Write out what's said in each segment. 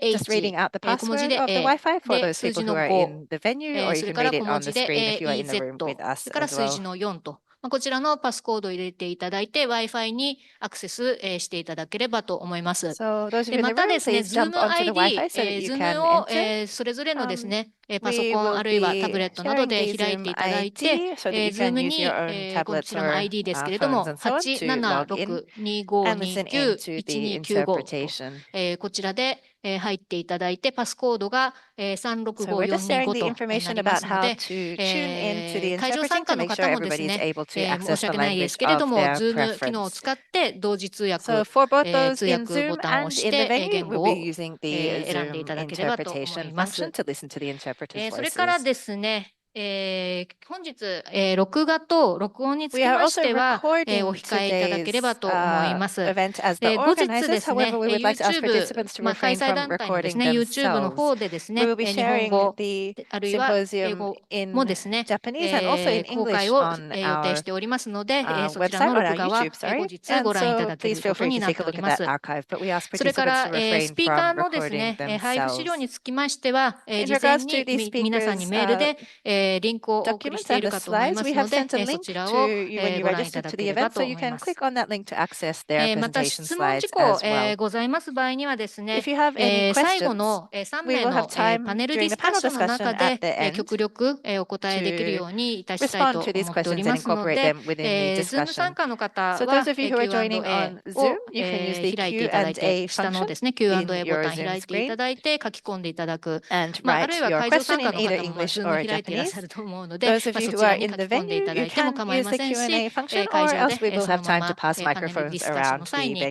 just reading H、out the 小文字 password で of the A、Wi-Fi for で、 those 数字 people who の are 5、in the venue, or you それ can か read ら it 小 on 文 the 字で screen if you are in the EZ、room with us それから as 数字 well. の4と、こちらのパスコードを入れていただいて、Wi-Fi にアクセスしていただければと思います。So those of で、 you in ま the た room, ですね、please jump Zoom onto the Wi-Fi ID、so that you Zoom can を、 enter. それぞれのですね、パソ We コン will あるいはタブ be レットな sharing どで the 開い Zoom ていただいて、 ID so that you can Zoom use your に、 own こち tablets らの or ID ですけれど phones も、 and so on to log in and listen in to the 876-2529-1295 と、 interpretation. こちらで入っていただいて、パスコードが So we're just sharing 365425 the とな information りま about すの how で、 to tune into the 会場 interpreting 参 to 加の make sure 方もです everybody is ね、 able to 申 access し the 訳ないです language けれど of も、their Zoom 機能を preference. 使って同時通 So 訳、 for both those 通 in 訳ボ Zoom タンを and 押し in the て、 venue, 言 we'll 語 be を、 using the 選んでい Zoom ただければと思 interpretation いま function す。to listen to the interpreter's それから voices. ですね、本日、録画と録音につきましては、お控えいただければと思います。後日ですね、YouTube、開催団体のですね、YouTube の方でですね、日本語、あるいは英語もですね、公開を予定しておりますので、そちらの録画は後日ご覧いただけることになっております。それから、スピーカーのですね、配布資料につきましては、事前に皆さんにメールで、リンクをお送りしているかと思いますので、そちらをご覧いただければと思います。また質問事項ございます場合にはですね、最後の3名のパネルディスカッションの中で極力お答えできるようにいたしたいと思っておりますので、Zoom 参加の方は Q&A を開いていただいて、下のですね Q&A ボタン開いていただいて書き込んでいただく、あるいは会場参加の方もZoom 開いていらっしゃると思うので、そちらに書き込んでいただいても構いませんし、会場でそのままパネルディスカッションの際に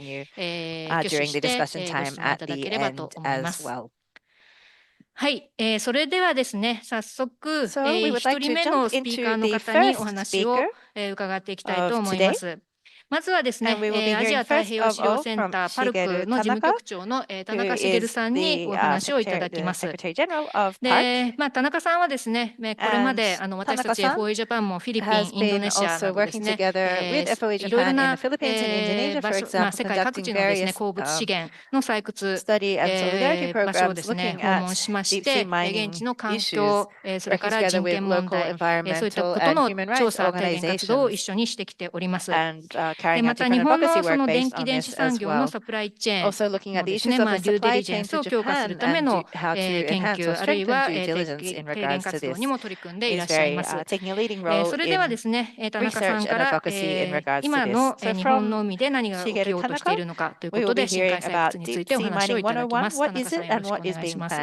挙手してご質問いただければと思います。はい、それではですね、早速、1人目のスピーカーの方にお話を伺っていきたいと思います。まずはですね、アジア太平洋資料センターパルクの事務局長の田中茂さんにお話をいただきます。で、田中さんはですね、これまで私たち FOA ジャパンもフィリピン、インドネシアなどですね、いろいろな場所、世界各地のですね、鉱物資源の採掘場所をですね、訪問しまして、現地の環境、それから人権問題、そういったことの調査、提言活動を一緒にしてきております。また日本のその電気電子産業のサプライチェーンのですね、デューデリジェンスを強化するための研究、あるいは提言活動にも取り組んでいらっしゃいます。それではですね、田中さんから今の日本の海で何が起きようとしているのかということで、深海採掘についてお話をいただきます。田中さん、よろしくお願いします。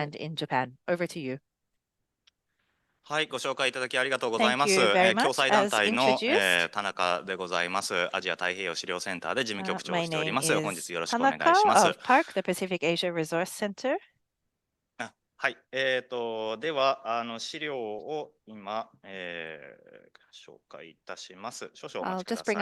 はい、ご紹介いただきありがとうございます。共済団体の田中でございます。アジア太平洋資料センターで事務局長をしております。本日よろしくお願いします。はい、では資料を今、紹介いたします。少々お待ちください。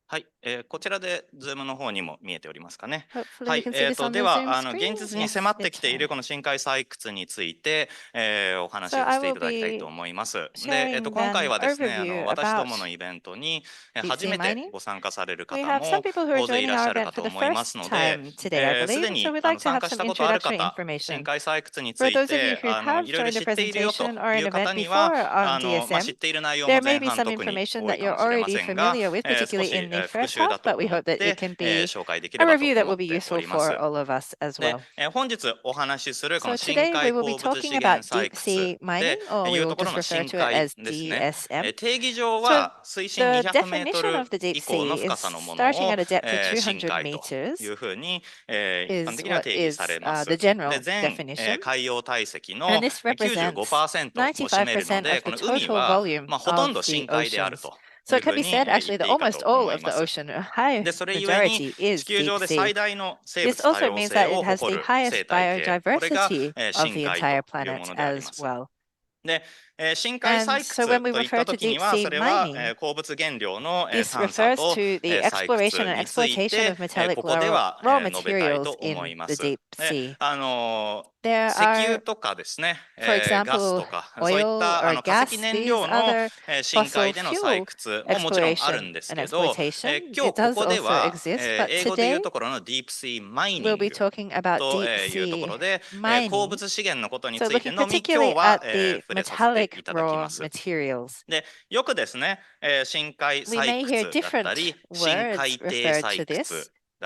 はい、こちらで Zoom の方にも見えておりますかね。はい、では現実に迫ってきているこの深海採掘について、お話をしていただきたいと思います。で、今回はですね、私どものイベントに初めてご参加される方も大勢いらっしゃるかと思いますので、すでに参加したことある方、深海採掘についていろいろ知っているよという方には知っている内容も前半特に多いかもしれませんが、少し復習だと思って紹介できればと思っております。で、本日お話しするこの深海鉱物資源採掘でいうところの深海ですね。定義上は水深200メートル以降の深さのものを深海というふうに一般的には定義されます。で、全海洋体積の 95% を占めるので、この海はほとんど深海であると。So it could be said actually that almost all of the ocean, high majority is deep sea. This also means that it has the highest biodiversity of the entire planet as well. で、深海採掘といったときには、それは鉱物原料の探査と採掘について、ここでは述べたいと思います。石油とかですね、ガスとか、そういった化石燃料の深海での採掘ももちろんあるんですけど、今日ここでは英語でいうところのディープシーマイニングというところで、鉱物資源のことについてのみ今日は触れさせていただきます。で、よくですね、深海採掘だったり、深海底採掘だ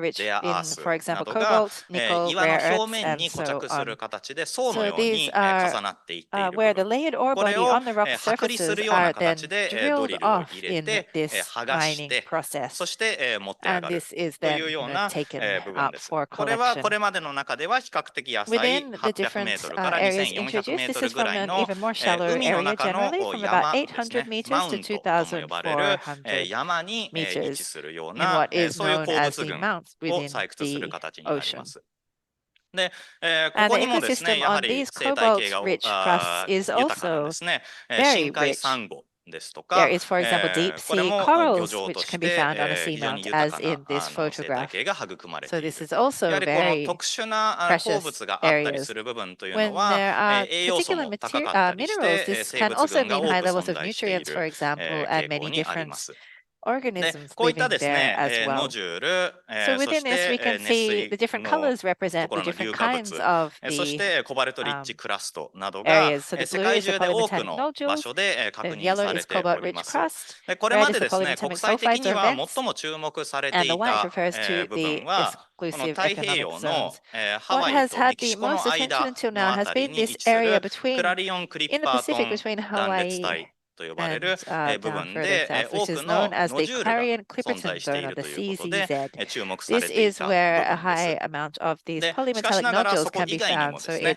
レアアースなどが岩の表面に固着する形で層のように重なっていっている部分、これを剥離するような形でドリルを入れて剥がしてそして持って上がるというような部分です。これはこれまでの中では比較的浅い800メートルから2400メートルぐらいの海の中の山ですね、マウントとも呼ばれる山に位置するようなそういう鉱物群を採掘する形になります。で、ここにもですね、やはり生態系が豊かなんですね。深海サンゴですとか、これも漁場として非常に豊かな生態系が育まれている。やはりこの特殊な鉱物があったりする部分というのは、栄養素も高かったりして、生物群が多く存在している傾向にあります。で、こういったですね、ノジュール、そして熱水のところの硫化物、そしてコバルトリッチクラストなどが世界中で多くの場所で確認されております。で、これまでですね、国際的には最も注目されていた部分は、この太平洋のハワイとメキシコの間のあたりに位置するクラリオン・クリッパートン断裂帯と呼ばれる部分で多くのノジュールが存在しているということで注目されていた部分です。で、しかしながらそこ以外にもですね、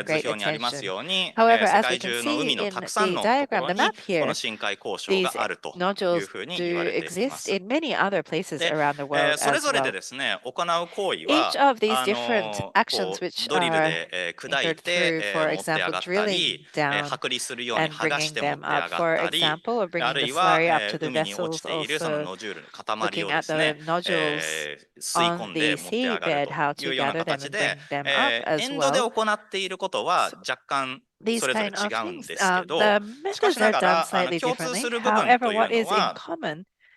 図表にありますように、世界中の海のたくさんのところにこの深海交渉があるというふうに言われています。で、それぞれでですね、行う行為はドリルで砕いて持って上がったり、剥離するように剥がして持って上がったり、あるいは海に落ちているそのノジュールの塊をですね、吸い込んで持って上がるというような形で、エンドで行っていることは若干それぞれ違うんですけど、しかしながら共通する部分というのは、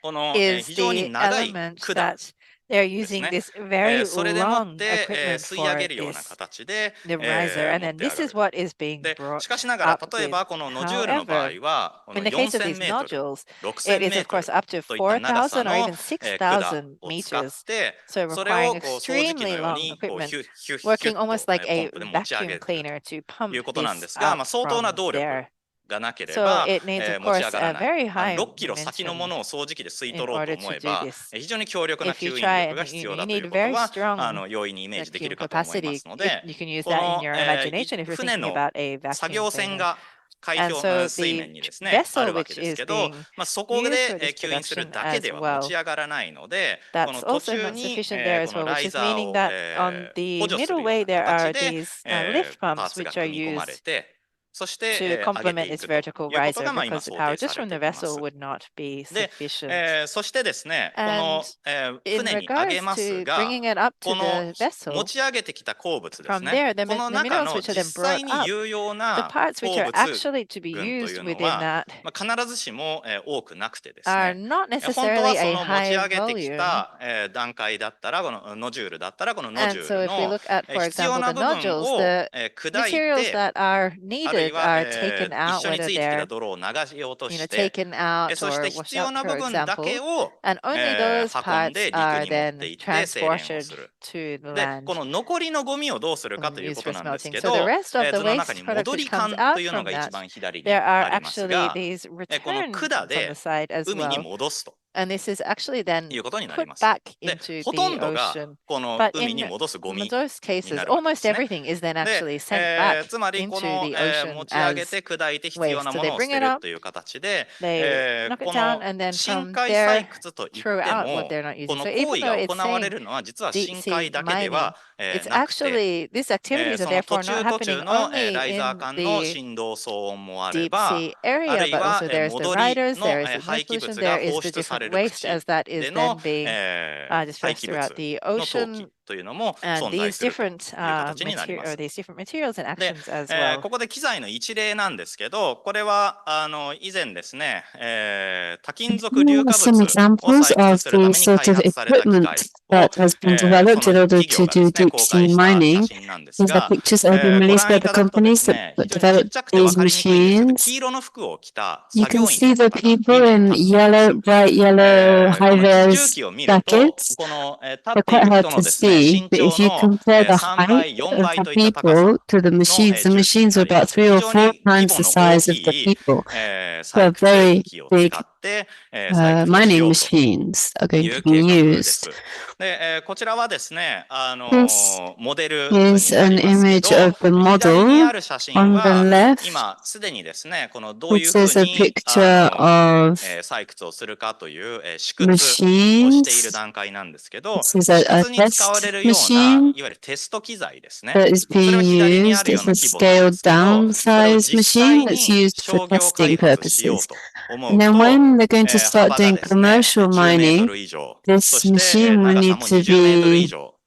この非常に長い管ですね。それでもって吸い上げるような形で持って上がる。で、しかしながら、例えばこのノジュールの場合は、この4000メートル、6000メートルといった長さの管を使って、それを掃除機のようにヒュッヒュッヒュッとポンプで持ち上げるということなんですが、相当な動力がなければ持ち上がらない。6キロ先のものを掃除機で吸い取ろうと思えば非常に強力な吸引力が必要だということは容易にイメージできるかと思いますので、この船の作業船が海表水面にですねあるわけですけど、そこで吸引するだけでは持ち上がらないので、この途中にこのライザーを補助するような形でパーツが組み込まれて、そして上げていくということが今想定されています。で、そしてですね、この船に上げますが、この持ち上げてきた鉱物ですね、この中の実際に有用な鉱物群というのは必ずしも多くなくてですね、本当はその持ち上げてきた段階だったら、このノジュールだったら、このノジュールの必要な部分を砕いて、あるいは一緒についてきた泥を流し落として、そして必要な部分だけを運んで陸に持っていって精錬をする。で、この残りのゴミをどうするかということなんですけど、図の中に戻り管というのが一番左にありますが、この管で海に戻すということになります。で、ほとんどがこの海に戻すゴミになるわけですね。で、つまりこの持ち上げて砕いて必要なものを捨てるという形で、この深海採掘といっても、この行為が行われるのは実は深海だけではなくて、その途中のライザー管の振動騒音もあれば、あるいは戻りの廃棄物が放出される口での廃棄物の投棄というのも存在するという形になります。で、ここで機材の一例なんですけど、これは以前ですね、多金属硫化物を採掘するために開発された機械をこの企業がですね、公開した写真なんですが、ご覧いただくとですね、非常にちっちゃくて分かりにくいんですけど、黄色の服を着た作業員の方が重機を見ると、この立っている人のですね、身長の3倍、4倍といった高さの重機になります。非常に規模の大きい採掘機を使って採掘をしようという計画です。で、こちらはですね、モデル図になりますけど、左にある写真は今すでにですね、このどういうふうに採掘をするかという試掘をしている段階なんですけど、試掘に使われるような、いわゆるテスト機材ですね。それは左にあるような規模なんですけど、それを実際に商業開発しようと思うと、幅がですね、10メートル以上、そして長さも20メートル以上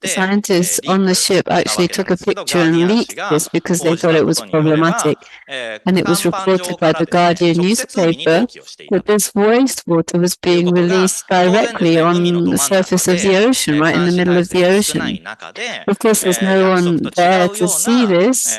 the scientists on the ship actually took a picture and leaked this because they thought it was problematic. And it was reported by the Guardian newspaper that this wastewater was being released directly on the surface of the ocean, right in the middle of the ocean. Of course, there's no one there to see this.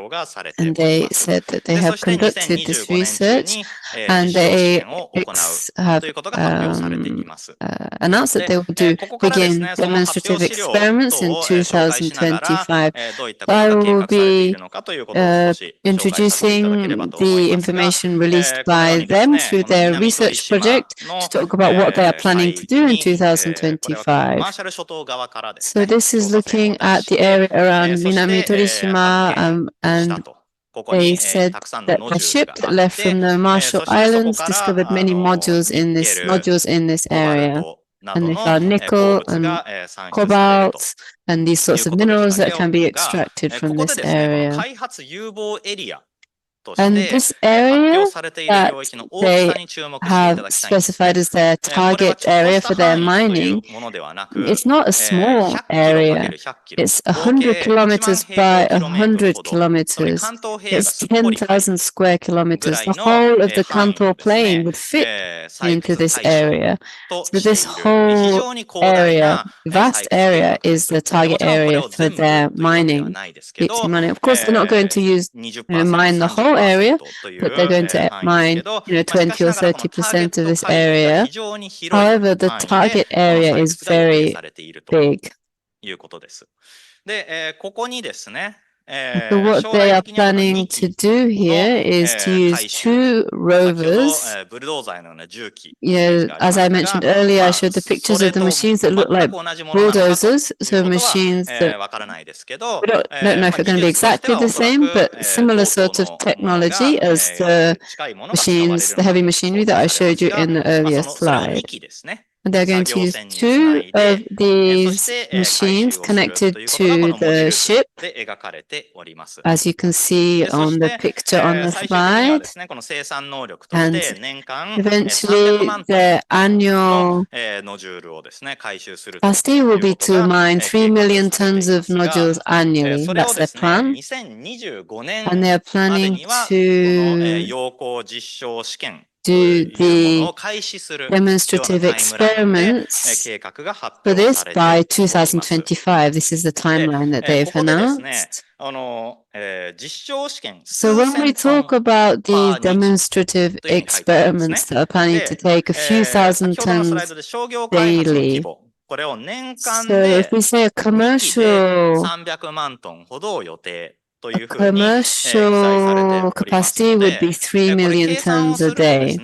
表がされてお And り they ます。 said that they で、そ have して conducted this 2025年中 research に、and 実証試 they 験を行う have ということが発表されています。 announced that they will で、 do ここからですね、 begin その発 demonstrative 表資料 experiments 等 in を紹介しながら、 2025. どういったこと I が計 will 画されてい be るのかということを少し紹介させていただければ introducing と思い the ますが、 information released このよう by にです them ね、 through この their 南鳥 research 島 project の to talk about what they are 海 planning 域 to do in に、これはマー 2025. シャル諸島側からです So ね、 this is 調査船を looking 出 at し the て、 area around そして、 Minami 発 Torishima 見した and と。they said that a ship that left from the Marshall Islands discovered many nodules in this area. And they found nickel and cobalt and these sorts of minerals that can be extracted from this area. And this area that they have specified as their target area for their mining, it's not a small area. It's 100 kilometers by 100 kilometers. It's 10,000 square kilometers. The whole of the Kanto plain would fit into this area. So this whole area, vast area, is the target area for their mining, deep sea mining. Of course, they're not going to mine the whole area, but they're going to mine 20 or 30% of this area. However, the target area is very big. So what they are planning to do here is to use 2 rovers. As I mentioned earlier, I showed the pictures of the machines that look like bulldozers, so machines that we don't know if they're going to be exactly the same, but similar sort of technology as the machines, the heavy machinery that I showed you in the earlier slide. And they're going to use 2 of these machines connected to the ship, as you can see on the picture on the slide. And eventually, the annual capacity will be to mine 3 million tons of nodules annually. That's their plan. And they are planning to do the demonstrative experiments for this by 2025. This is the timeline that they've announced. So when we talk about these demonstrative experiments that are planning to take a few thousand tons daily, so if we say a commercial capacity would be 3 million tons a day.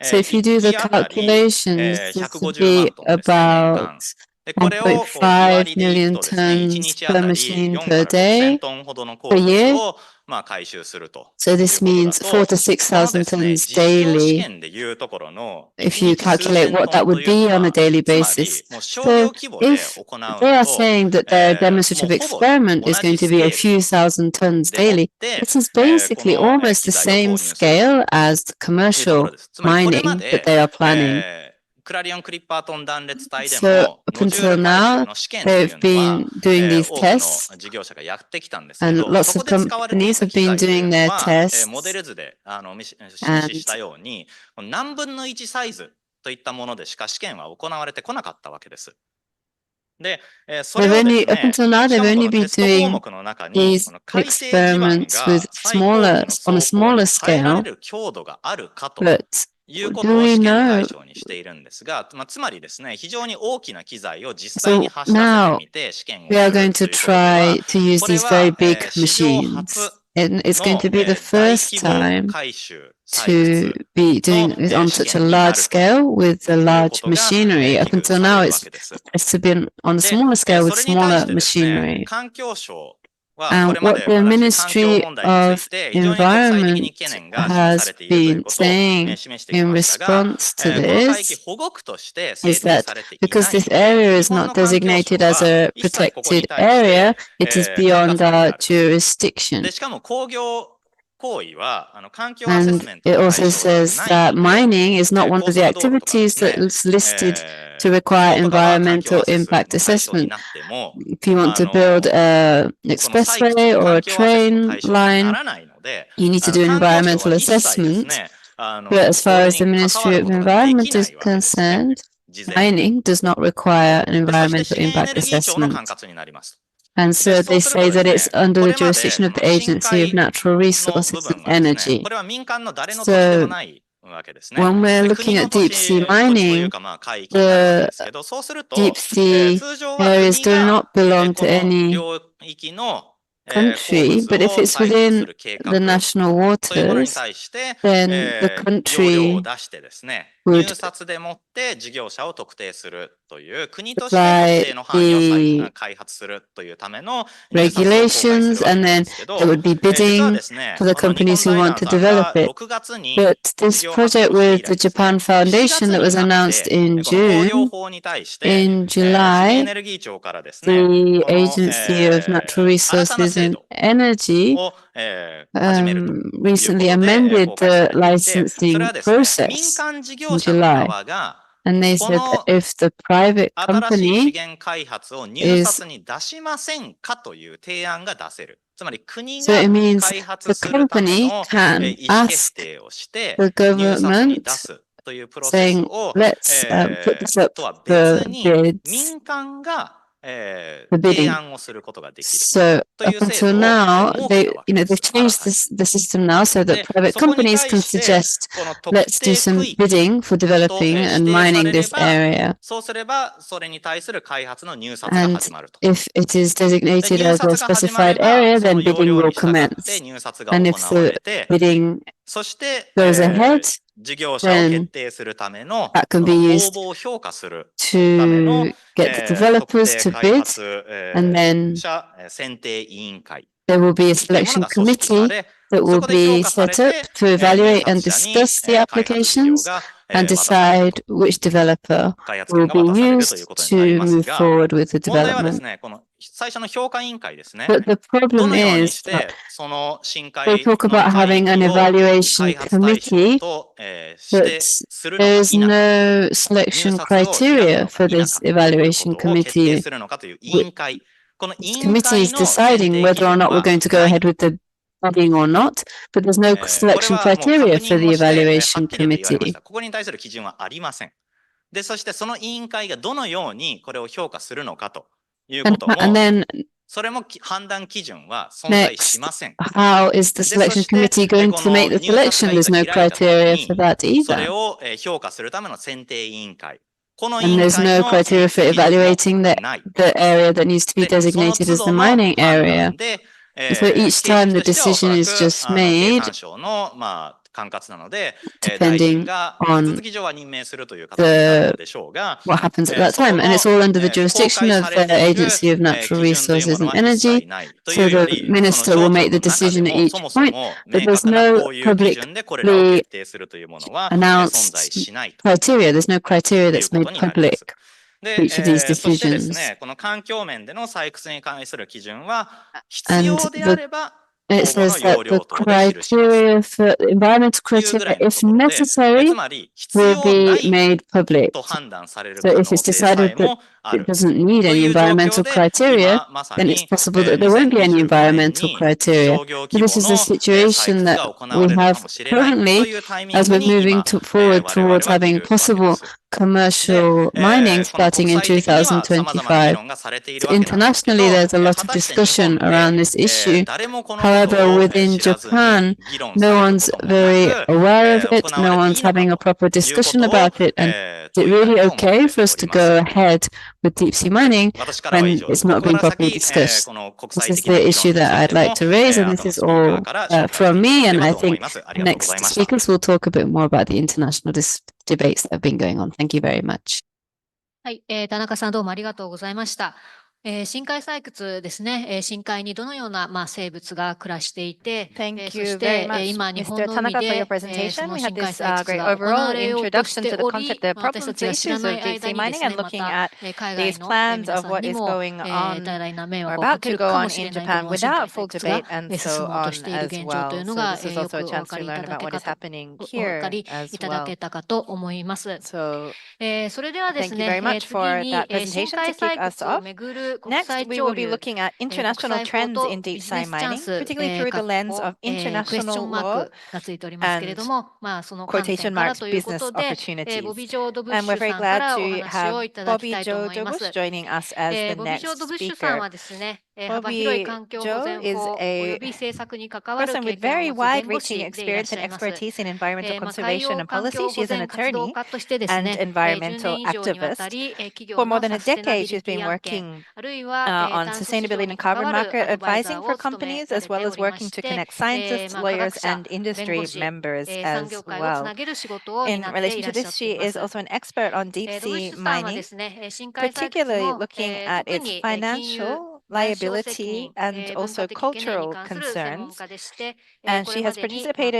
So if you do the calculations, this would be about 1.5 million tons per machine per day per year. So this means 4,000 to 6,000 tons daily, if you calculate what that would be on a daily basis. So if they are saying that their demonstrative experiment is going to be a few thousand tons daily, this is basically almost the same scale as the commercial mining that they are planning. So up until now, they've been doing these tests, and lots of companies have been doing their tests. Up until now, they've only been doing these experiments with on a smaller scale, but do we know? So now we are going to try to use these very big machines. And it's going to be the first time to be doing it on such a large scale with a large machinery. Up until now, it's been on a smaller scale with smaller machinery. And what the Ministry of Environment has been saying in response to this is that because this area is not designated as a protected area, it is beyond our jurisdiction. And it also says that mining is not one of the activities that is listed to require environmental impact assessment. If you want to build an expressway or a train line, you need to do an environmental assessment. But as far as the Ministry of Environment is concerned, mining does not require an environmental impact assessment. And so they say that it's under the jurisdiction of the Agency of Natural Resources and Energy. So when we're looking at deep sea mining, the deep sea areas do not belong to any country, but if it's within the national waters, then the country would という国として特定の範囲を開発するというための入札を公開するわけなんですけど、実はですね、この日本財団さんが6月に But this project with the Japan Foundation that was announced in この工業 June, 法に対して、 in 資源 July, エネルギー庁からですね、 the この、 Agency of Natural 新たな Resources 制 and 度 Energy を、始めるということで recently amended 公開さ the れていて、それ licensing はですね、民 process 間事業 in 者の July. 側が And they こ said that の if the private 新しい資 company 源開発を入札に出しませんかという提案が出せる。つまり国 so が it means 開発 the するため company の can 意思決 ask 定をして the 入札に government 出すというプロセス saying, を let's put this up とは for 別に bids, 民間が for 提 bidding. 案をすることができる So とい up う制 until 度を now, 設けたわけ they've です。 新 changed たに the system now so that で、 private そこに companies 対 can して suggest, この let's 特 do 定区 some 域 bidding for と developing 指 and 定さ mining れれ this ば、 area. そうすればそれに対する開発の入札が And 始まると。 if it is で、 designated 入 as a 札が始まれ specified ば、 area, その then 要 bidding 領 will に従って commence. 入札が And 行 if わ the れて、 bidding そして、 goes ahead, 事業者を then 決定するための that そ can の be 公 used 募を評価するための to get the 特 developers 定 to 開 bid, 発 and then 者選定委員会 there will be a というもの selection が組織さ committee れ、 that そ will こで評 be 価され set up て、 to 入 evaluate 札 and 者に discuss the 開発事業 applications が and 渡される decide と。 which developer 開発 will 権が be 渡されるという used ことになり to ます move が、 forward with the 問題はです development. ね、この最初の評価委員会ですね。 But the ど problem のように is し that てその深 they 海 talk の about 海 having an 域を evaluation 開発対象 committee, としてするのか there's 否か、 no 入 selection 札を開く criteria のか for 否 this かというこ evaluation とを決定 committee. するのかという委員会。この委 This 員 committee 会 is の選 deciding 定基 whether or 準 not we're は going to go ない。 ahead with the bidding or not, but there's no これ selection はもう確 criteria for 認 the をして、は evaluation っきりと言われまし committee. た。ここに対する基準はありません。で、そしてその委員会がどのようにこれを評価するのかというこ And, とも、 and then それも判断基準は存在し next, ません。 how is the で、そ selection して、 committee going こ to の make the 入札 selection? がい There's ざ no 開いた時 criteria for に、 that それ either. を評価するための選定委員会。この委 And 員 there's 会 no の criteria 選 for 定基準も evaluating ない。 the area that needs to be で、その designated 都 as the 度の mining 判 area. 断で、 So each 経費 time と the してはおそ decision ら is く just 経 made, 産省の、管轄なので、大 depending 臣が手 on 続き上は任命するという形になるの the でしょうが、 what happens at that そこ time. And の it's all under the 公 jurisdiction 開 of さ the れている Agency of Natural 基準という Resources もの and は一切 Energy. ないとい So うよ the り、その minister 省 will 庁 make the の中で decision at も each そもそ point, も but 明 there's 確な no こういう基準でこれらを publicly 決定するというものは存 announced 在しないと criteria. There's no criteria いう that's こ made とになりま public す。 for each of these で、そしてです decisions. ね、この環境面での採掘に関する基準は必 And 要であ the れば it 公募の says 要 that the 領等で記します criteria for environmental というぐら criteria, いの if ところで、つ necessary, まり必 will 要な be い made public. と判断される So 可 if 能 it's 性さえ decided that もあ it る doesn't need と any いう状況 environmental で、 criteria, 今まさ then に it's possible that there won't be any 2025年 environmental に criteria. 商業 So 規模 this is the の採 situation 掘 that が行わ we れるか have もしれないと currently いうタイミン as グ we're に moving 今、forward 我々 towards はい having るわけで possible す。で、commercial こ mining の starting 国 in 際的には様々な議 2025. 論がされてい So るわけなんですけ internationally, ど、 there's a 果 lot of たして日 discussion 本 around で this issue. 誰もこのこと However, を within 知らずに Japan, 議論 no されるこ one's ともな very く、 aware of 行 it. わ No れてい one's いのか having a と proper いうこ discussion とを、 about it. And is it 問いた really いと思っ okay て for お us り to ます。 go ahead with deep sea mining 私からは以 when 上で it's す。こ not こか been ら properly 先、 discussed? この国 This 際 is 的な the 議論 issue につ that い I'd て like も、 to raise, and 後 this の is スピーカー all から紹介して from いただ me. けれ And ば I と思い think ます。ありがとうご next ざいました。 speakers will talk a bit more about the international debates that have been going on. Thank you very much. はい、田中さんどうもありがとうございました。深海採掘ですね、深海にどのような、生物が暮らしていて、そして、今日本の海で、その深海採掘が行われようとしており、私たちが知らない間にですね、また、海外の皆さんにも、大変な迷惑をかけるかもしれないこの深海採掘が進もうとしている現状というのが、よくお分かりいただけたかと思います。それではですね、次に深海採掘をめぐる国 Next, 際 we 潮 will be 流、 looking at 国 international 際法 trends と in ビ deep ジネ sea スチャン mining, ス、 particularly through the lens of クエスチョ international ンマー law クがついておりますけれども、その観 quotation 点から marks というこ business とで、 opportunities. ボビー・ジョー・ドブッ And シ we're ュ very さんか glad らお to 話 have をいただきたいと Bobbi-Jo 思います。 Dobush joining us as the ボビー・ジョー・ next ドブッシュさん speaker. はですね、幅広い環境保全法および政策に関わる経験を持つ弁護士でいらっしゃいます。海洋環境保全活動家としてですね、10年以上にわたり企業のサステナビリティ案件、あるいは炭素市場に関わるアドバイザーを務められておりまして、科学者、弁護士、産業界をつなげる仕事を担っていらっしゃっています。ドブッシュさんはですね、深海採掘の、特に金融、賠償責任、文化的懸念に関する専門家でして、これまでに国際海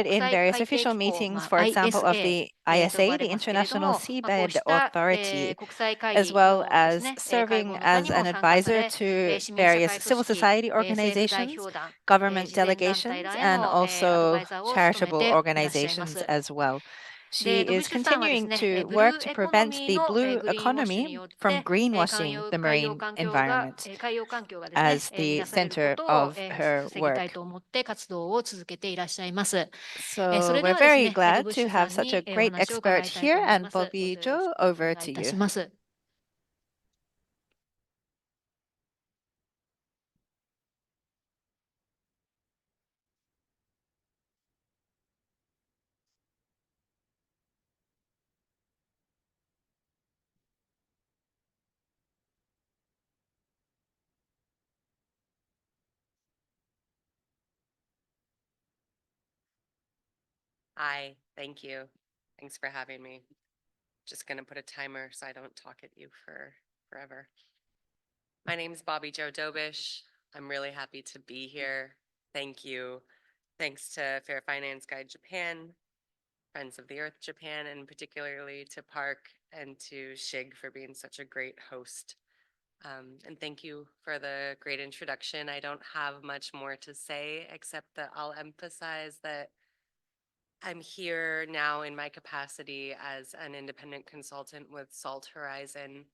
底機構、ISA と呼ばれますけれども、こうした、国際会議のですね、会合などにも参加され、市民社会組織、政府代表団、慈善団体らへの、アドバイザーを務めていらっしゃいます。で、ドブッシュさんはですね、ブルーエコノミーのグリーンウォッシュによって、海洋環境がですね、乱されることを防ぎたいと思って活動を続けていらっしゃいます。それではですね、ドブッシュさんにお話を伺いたいと思います。どうぞよろしくお願いいたします。Hi, thank you. Thanks for having me. Just going to put a timer so I don't talk at you for forever. My name is Bobbi-Jo Dobush. I'm really happy to be here. Thank you. Thanks to Fair Finance Guide Japan, Friends of the Earth Japan, and particularly to PARC and to Shig for being such a great host. And thank you for the great introduction. I don't have much more to say except that I'll emphasize that I'm here now in my capacity as an independent consultant with Salt Horizon,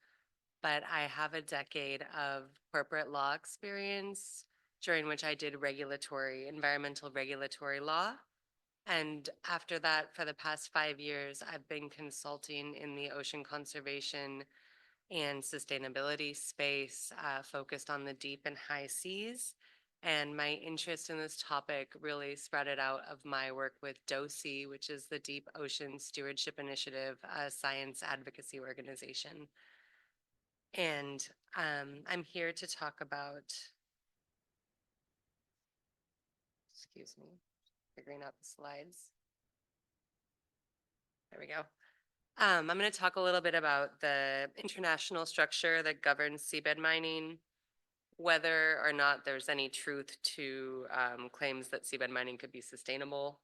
but I have a decade of corporate law experience during which I did environmental regulatory law. And after that, for the past 5 years, I've been consulting in the ocean conservation and sustainability space, focused on the deep and high seas. And my interest in this topic really sprouted out of my work with DOSI, which is the Deep Ocean Stewardship Initiative, a science advocacy organization. And I'm here to talk about, excuse me, figuring out the slides. There we go. I'm going to talk a little bit about the international structure that governs seabed mining, whether or not there's any truth to claims that seabed mining could be sustainable.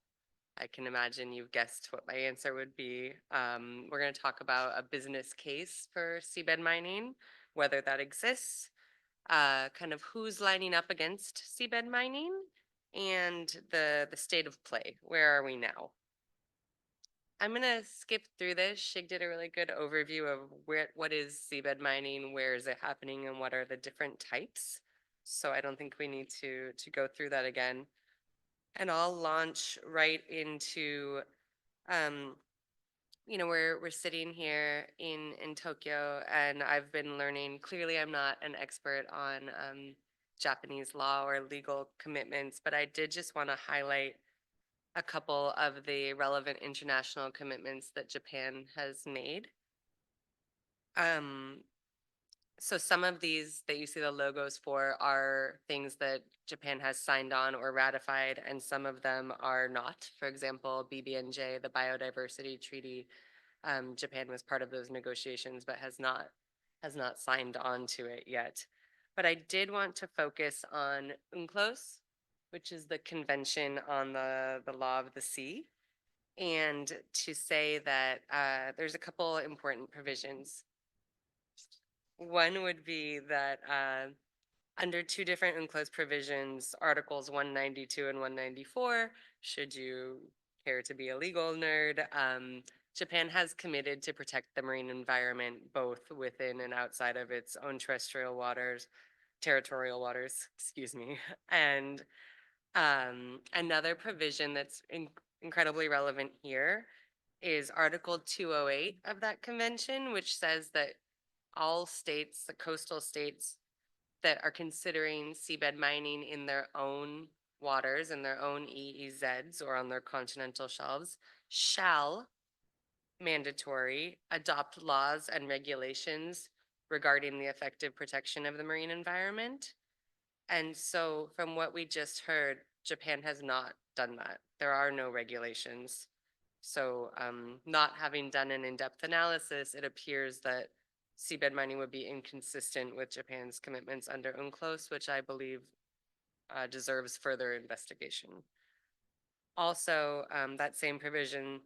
I can imagine you've guessed what my answer would be. We're going to talk about a business case for seabed mining, whether that exists, kind of who's lining up against seabed mining, and the state of play. Where are we now? I'm going to skip through this. Shig did a really good overview of what is seabed mining, where is it happening, and what are the different types. So I don't think we need to go through that again. And I'll launch right into, we're sitting here in Tokyo, and I've been learning. Clearly, I'm not an expert on Japanese law or legal commitments, but I did just want to highlight a couple of the relevant international commitments that Japan has made. So some of these that you see the logos for are things that Japan has signed on or ratified, and some of them are not. For example, BBNJ, the Biodiversity Treaty, Japan was part of those negotiations but has not signed on to it yet. But I did want to focus on UNCLOS, which is the Convention on the Law of the Sea, and to say that there's a couple important provisions. One would be that under two different UNCLOS provisions, Articles 192 and 194, should you care to be a legal nerd, Japan has committed to protect the marine environment both within and outside of its own territorial waters, excuse me. And another provision that's incredibly relevant here is Article 208 of that convention, which says that all states, the coastal states, that are considering seabed mining in their own waters and their own EEZs or on their continental shelves shall mandatory adopt laws and regulations regarding the effective protection of the marine environment. And so from what we just heard, Japan has not done that. There are no regulations. So not having done an in-depth analysis, it appears that seabed mining would be inconsistent with Japan's commitments under UNCLOS, which I believe deserves further investigation. Also, that same provision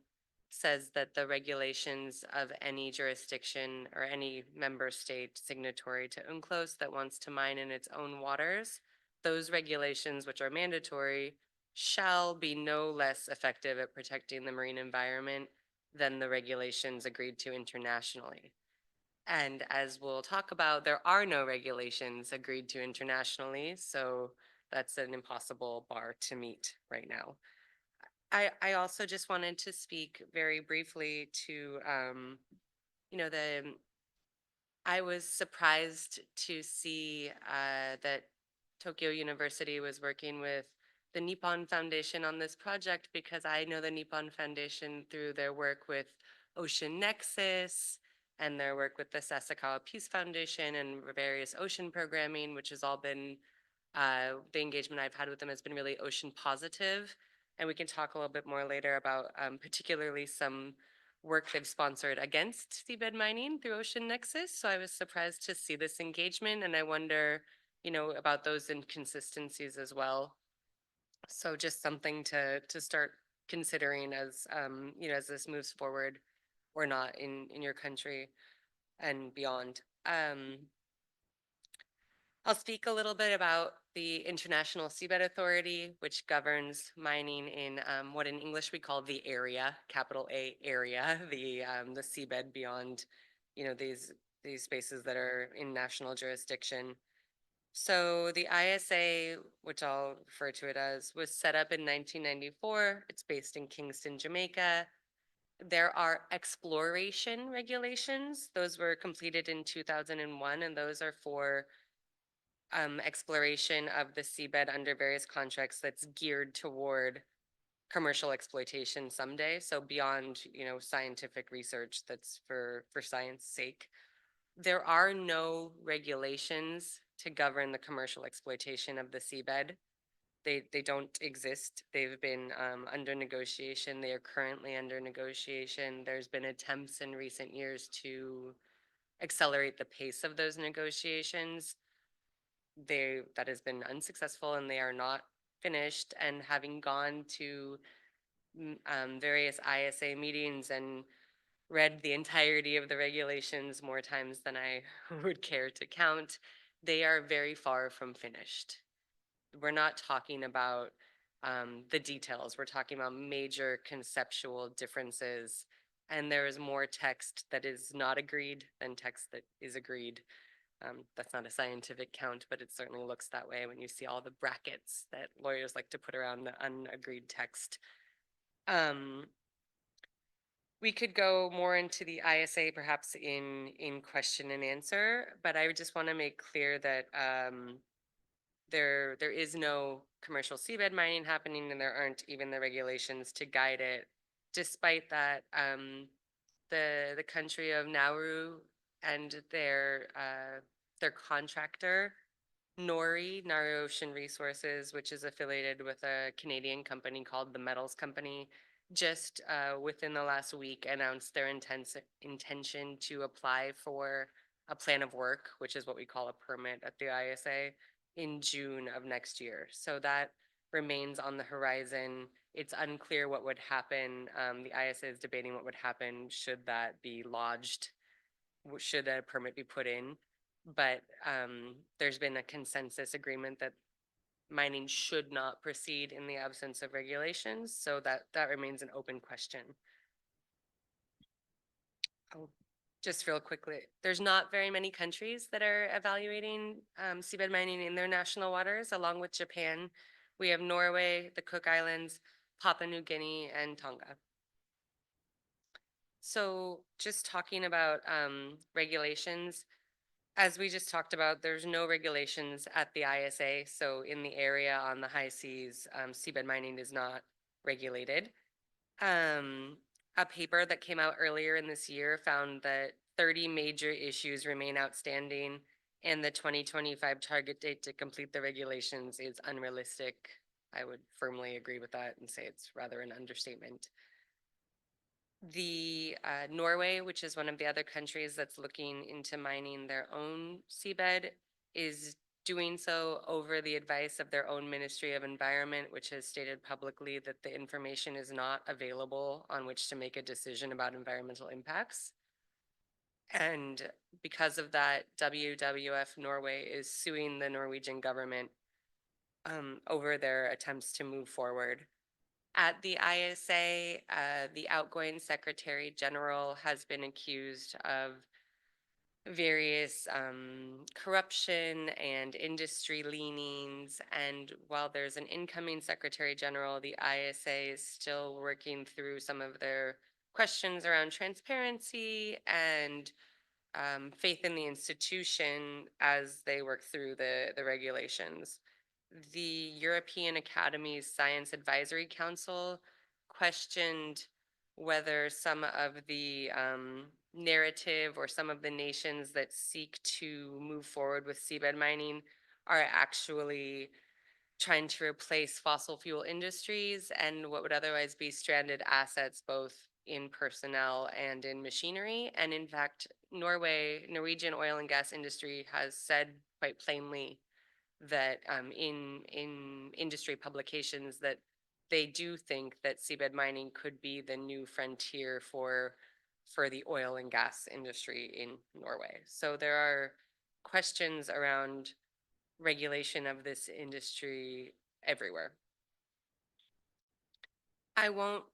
says that the regulations of any jurisdiction or any member state signatory to UNCLOS that wants to mine in its own waters, those regulations, which are mandatory, shall be no less effective at protecting the marine environment than the regulations agreed to internationally. And as we'll talk about, there are no regulations agreed to internationally, so that's an impossible bar to meet right now. I also just wanted to speak very briefly to, I was surprised to see that Tokyo University was working with the Nippon Foundation on this project, because I know the Nippon Foundation through their work with Ocean Nexus and their work with the Sasakawa Peace Foundation and various ocean programming, which has all been, the engagement I've had with them has been really ocean positive. And we can talk a little bit more later about particularly some work they've sponsored against seabed mining through Ocean Nexus. So I was surprised to see this engagement, and I wonder, about those inconsistencies as well. So just something to start considering as, as this moves forward or not in your country and beyond. I'll speak a little bit about the International Seabed Authority, which governs mining in what in English we call the area, capital A area, the seabed beyond, these spaces that are in national jurisdiction. So the ISA, which I'll refer to it as, was set up in 1994. It's based in Kingston, Jamaica. There are exploration regulations. Those were completed in 2001, and those are for exploration of the seabed under various contracts that's geared toward commercial exploitation someday. So beyond, scientific research that's for science sake. There are no regulations to govern the commercial exploitation of the seabed. They don't exist. They've been under negotiation. They are currently under negotiation. There's been attempts in recent years to accelerate the pace of those negotiations. That has been unsuccessful, and they are not finished. And having gone to various ISA meetings and read the entirety of the regulations more times than I would care to count, they are very far from finished. We're not talking about the details. We're talking about major conceptual differences, and there is more text that is not agreed than text that is agreed. That's not a scientific count, but it certainly looks that way when you see all the brackets that lawyers like to put around the unagreed text. We could go more into the ISA perhaps in question and answer, but I just want to make clear that there is no commercial seabed mining happening, and there aren't even the regulations to guide it. Despite that, the country of Nauru and their contractor, Nauru Ocean Resources, which is affiliated with a Canadian company called the Metals Company, just within the last week announced their intention to apply for a plan of work, which is what we call a permit at the ISA, in June of next year. So that remains on the horizon. It's unclear what would happen. The ISA is debating what would happen should that be lodged, should a permit be put in. But there's been a consensus agreement that mining should not proceed in the absence of regulations, so that remains an open question. Oh, just real quickly, there's not very many countries that are evaluating seabed mining in their national waters. Along with Japan, we have Norway, the Cook Islands, Papua New Guinea, and Tonga. So just talking about regulations, As we just talked about, there's no regulations at the ISA. So in the area on the high seas, seabed mining is not regulated. A paper that came out earlier in this year found that 30 major issues remain outstanding, and the 2025 target date to complete the regulations is unrealistic. I would firmly agree with that and say it's rather an understatement. The Norway, which is one of the other countries that's looking into mining their own seabed, is doing so over the advice of their own Ministry of Environment, which has stated publicly that the information is not available on which to make a decision about environmental impacts. And because of that, WWF Norway is suing the Norwegian government over their attempts to move forward. At the ISA, the outgoing Secretary General has been accused of various corruption and industry leanings. And while there's an incoming Secretary General, the ISA is still working through some of their questions around transparency and faith in the institution as they work through the regulations. The European Academy's Science Advisory Council questioned whether some of the narrative or some of the nations that seek to move forward with seabed mining are actually trying to replace fossil fuel industries and what would otherwise be stranded assets, both in personnel and in machinery. And in fact, Norwegian oil and gas industry has said quite plainly that in industry publications that they do think that seabed mining could be the new frontier for the oil and gas industry in Norway. So there are questions around regulation of this industry everywhere. I won't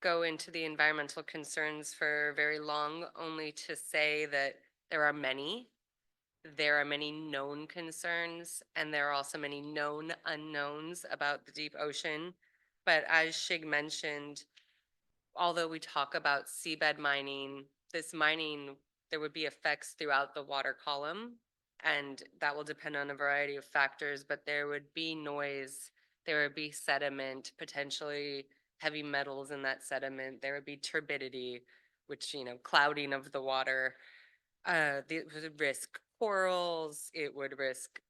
go into the environmental concerns for very long, only to say that there are many. There are many known concerns, and there are also many known unknowns about the deep ocean. But as Shig mentioned, although we talk about seabed mining, this mining, there would be effects throughout the water column, and that will depend on a variety of factors, but there would be noise, there would be sediment, potentially heavy metals in that sediment, there would be turbidity, which, clouding of the water. It would risk corals, it would risk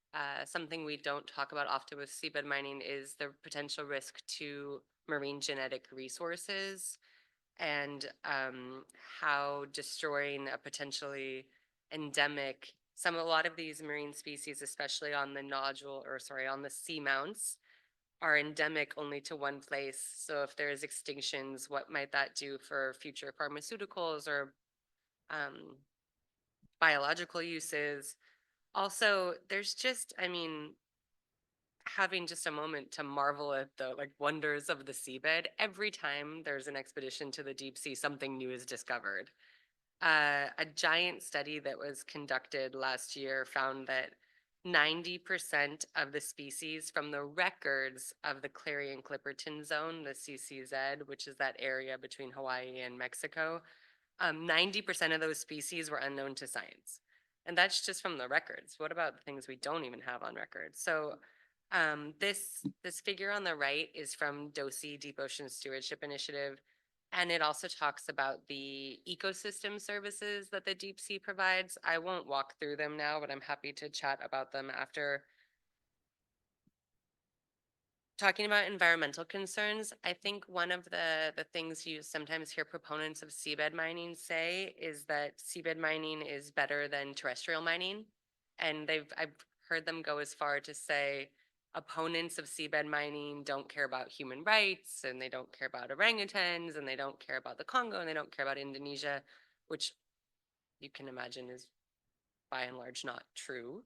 something we don't talk about often with seabed mining is the potential risk to marine genetic resources and how destroying a potentially endemic, a lot of these marine species, especially on the on the seamounts, are endemic only to one place. So if there's extinctions, what might that do for future pharmaceuticals or biological uses? Also, there's just, having just a moment to marvel at the wonders of the seabed. Every time there's an expedition to the deep sea, something new is discovered. A giant study that was conducted last year found that 90% of the species from the records of the Clarion-Clipperton Zone, the CCZ, which is that area between Hawaii and Mexico, 90% of those species were unknown to science. And that's just from the records. What about the things we don't even have on record? So this figure on the right is from DOSI, Deep Ocean Stewardship Initiative. And it also talks about the ecosystem services that the deep sea provides. I won't walk through them now, but I'm happy to chat about them after. Talking about environmental concerns, I think one of the things you sometimes hear proponents of seabed mining say is that seabed mining is better than terrestrial mining. And I've heard them go as far to say opponents of seabed mining don't care about human rights, and they don't care about orangutans, and they don't care about the Congo, and they don't care about Indonesia, which you can imagine is by and large not true.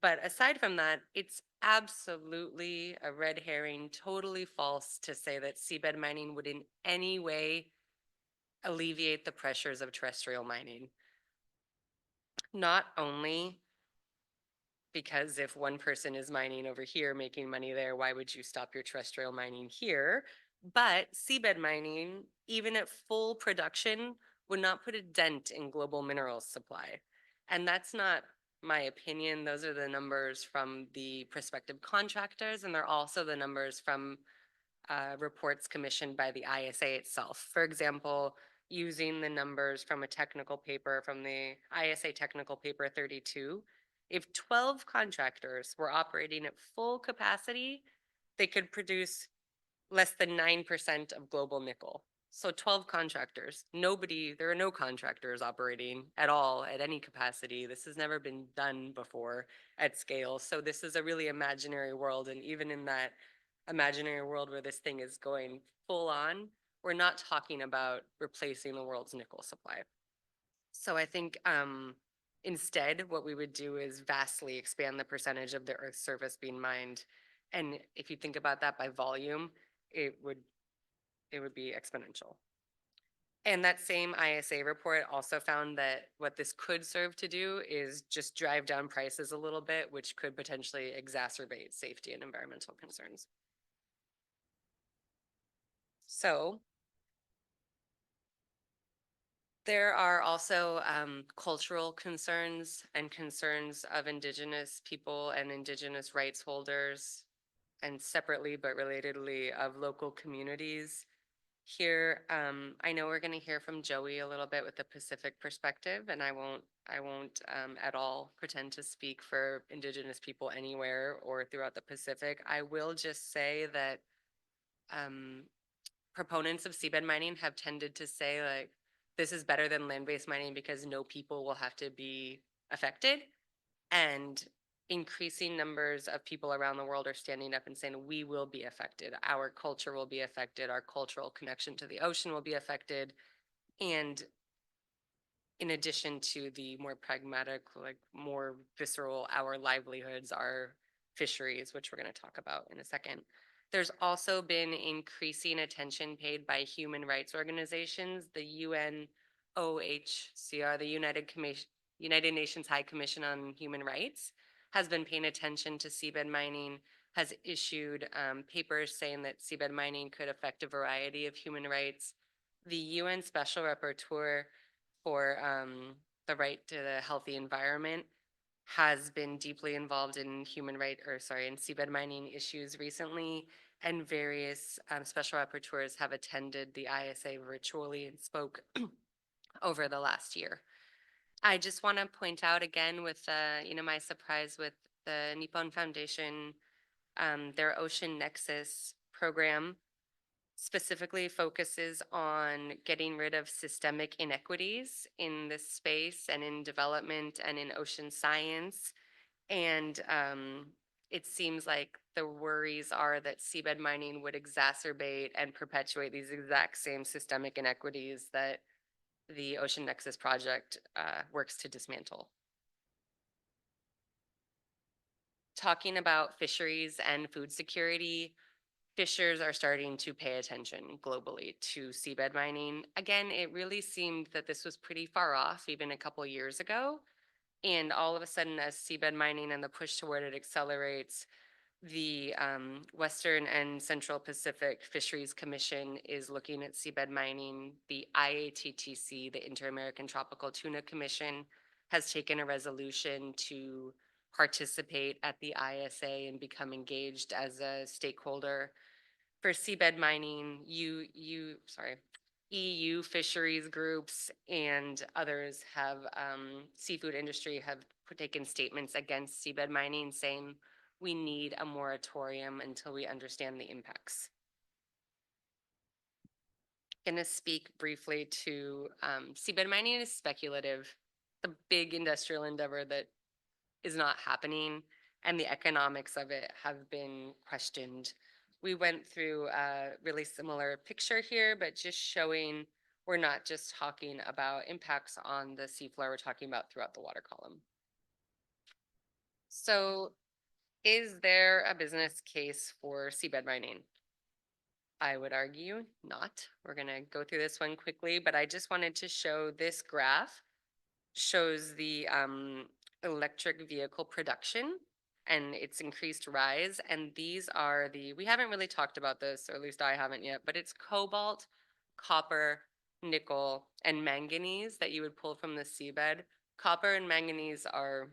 But aside from that, it's absolutely a red herring, totally false to say that seabed mining would in any way alleviate the pressures of terrestrial mining. Not only because if one person is mining over here, making money there, why would you stop your terrestrial mining here? But seabed mining, even at full production, would not put a dent in global minerals supply. And that's not my opinion. Those are the numbers from the prospective contractors, and they're also the numbers from reports commissioned by the ISA itself. For example, using the numbers from a technical paper from the ISA technical paper 32, if 12 contractors were operating at full capacity, they could produce less than 9% of global nickel. So 12 contractors, there are no contractors operating at all at any capacity. This has never been done before at scale. So this is a really imaginary world. And even in that imaginary world where this thing is going full on, we're not talking about replacing the world's nickel supply. So I think instead what we would do is vastly expand the percentage of the Earth's surface being mined. And if you think about that by volume, it would be exponential. And that same ISA report also found that what this could serve to do is just drive down prices a little bit, which could potentially exacerbate safety and environmental concerns. So there are also cultural concerns and concerns of Indigenous people and Indigenous rights holders, and separately but relatedly of local communities. Here, I know we're going to hear from Joey a little bit with the Pacific perspective, and I won't at all pretend to speak for Indigenous people anywhere or throughout the Pacific. I will just say that proponents of seabed mining have tended to say, like, this is better than land-based mining because no people will have to be affected. And increasing numbers of people around the world are standing up and saying, we will be affected. Our culture will be affected. Our cultural connection to the ocean will be affected. And in addition to the more pragmatic, like more visceral, our livelihoods, our fisheries, which we're going to talk about in a second. There's also been increasing attention paid by human rights organizations. The UNOHCR, the United Nations High Commission on Human Rights, has been paying attention to seabed mining, has issued papers saying that seabed mining could affect a variety of human rights. The UN Special Rapporteur for the right to the healthy environment has been deeply involved in in seabed mining issues recently, and various special rapporteurs have attended the ISA virtually and spoke over the last year. I just want to point out again with my surprise with the Nippon Foundation, their Ocean Nexus program specifically focuses on getting rid of systemic inequities in this space and in development and in ocean science. And it seems like the worries are that seabed mining would exacerbate and perpetuate these exact same systemic inequities that the Ocean Nexus project works to dismantle. Talking about fisheries and food security, fishers are starting to pay attention globally to seabed mining. Again, it really seemed that this was pretty far off even a couple years ago. And all of a sudden, as seabed mining and the push toward it accelerates, the Western and Central Pacific Fisheries Commission is looking at seabed mining. The IATTC, the Inter-American Tropical Tuna Commission, has taken a resolution to participate at the ISA and become engaged as a stakeholder. For seabed mining, EU fisheries groups and others have, seafood industry have taken statements against seabed mining, saying we need a moratorium until we understand the impacts. I'm going to speak briefly to seabed mining is speculative. The big industrial endeavor that is not happening, and the economics of it have been questioned. We went through a really similar picture here, but just showing we're not just talking about impacts on the seafloor, we're talking about throughout the water column. So is there a business case for seabed mining? I would argue not. We're going to go through this one quickly, but I just wanted to show this graph shows the electric vehicle production and its increased rise. And these are we haven't really talked about this, or at least I haven't yet, but it's cobalt, copper, nickel, and manganese that you would pull from the seabed copper and manganese are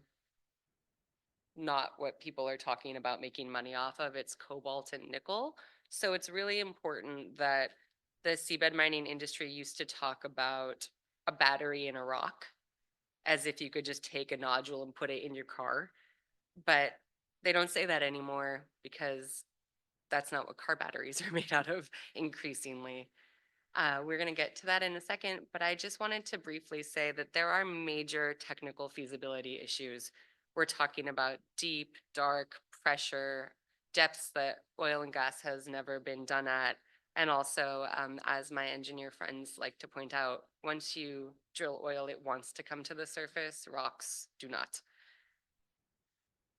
not what people are talking about making money off of. It's cobalt and nickel. So it's really important that the seabed mining industry used to talk about a battery in a rock as if you could just take a nodule and put it in your car. But they don't say that anymore because that's not what car batteries are made out of increasingly. We're going to get to that in a second, but I just wanted to briefly say that there are major technical feasibility issues. We're talking about deep, dark pressure, depths that oil and gas has never been done at. And also, as my engineer friends like to point out, once you drill oil, it wants to come to the surface, rocks do not.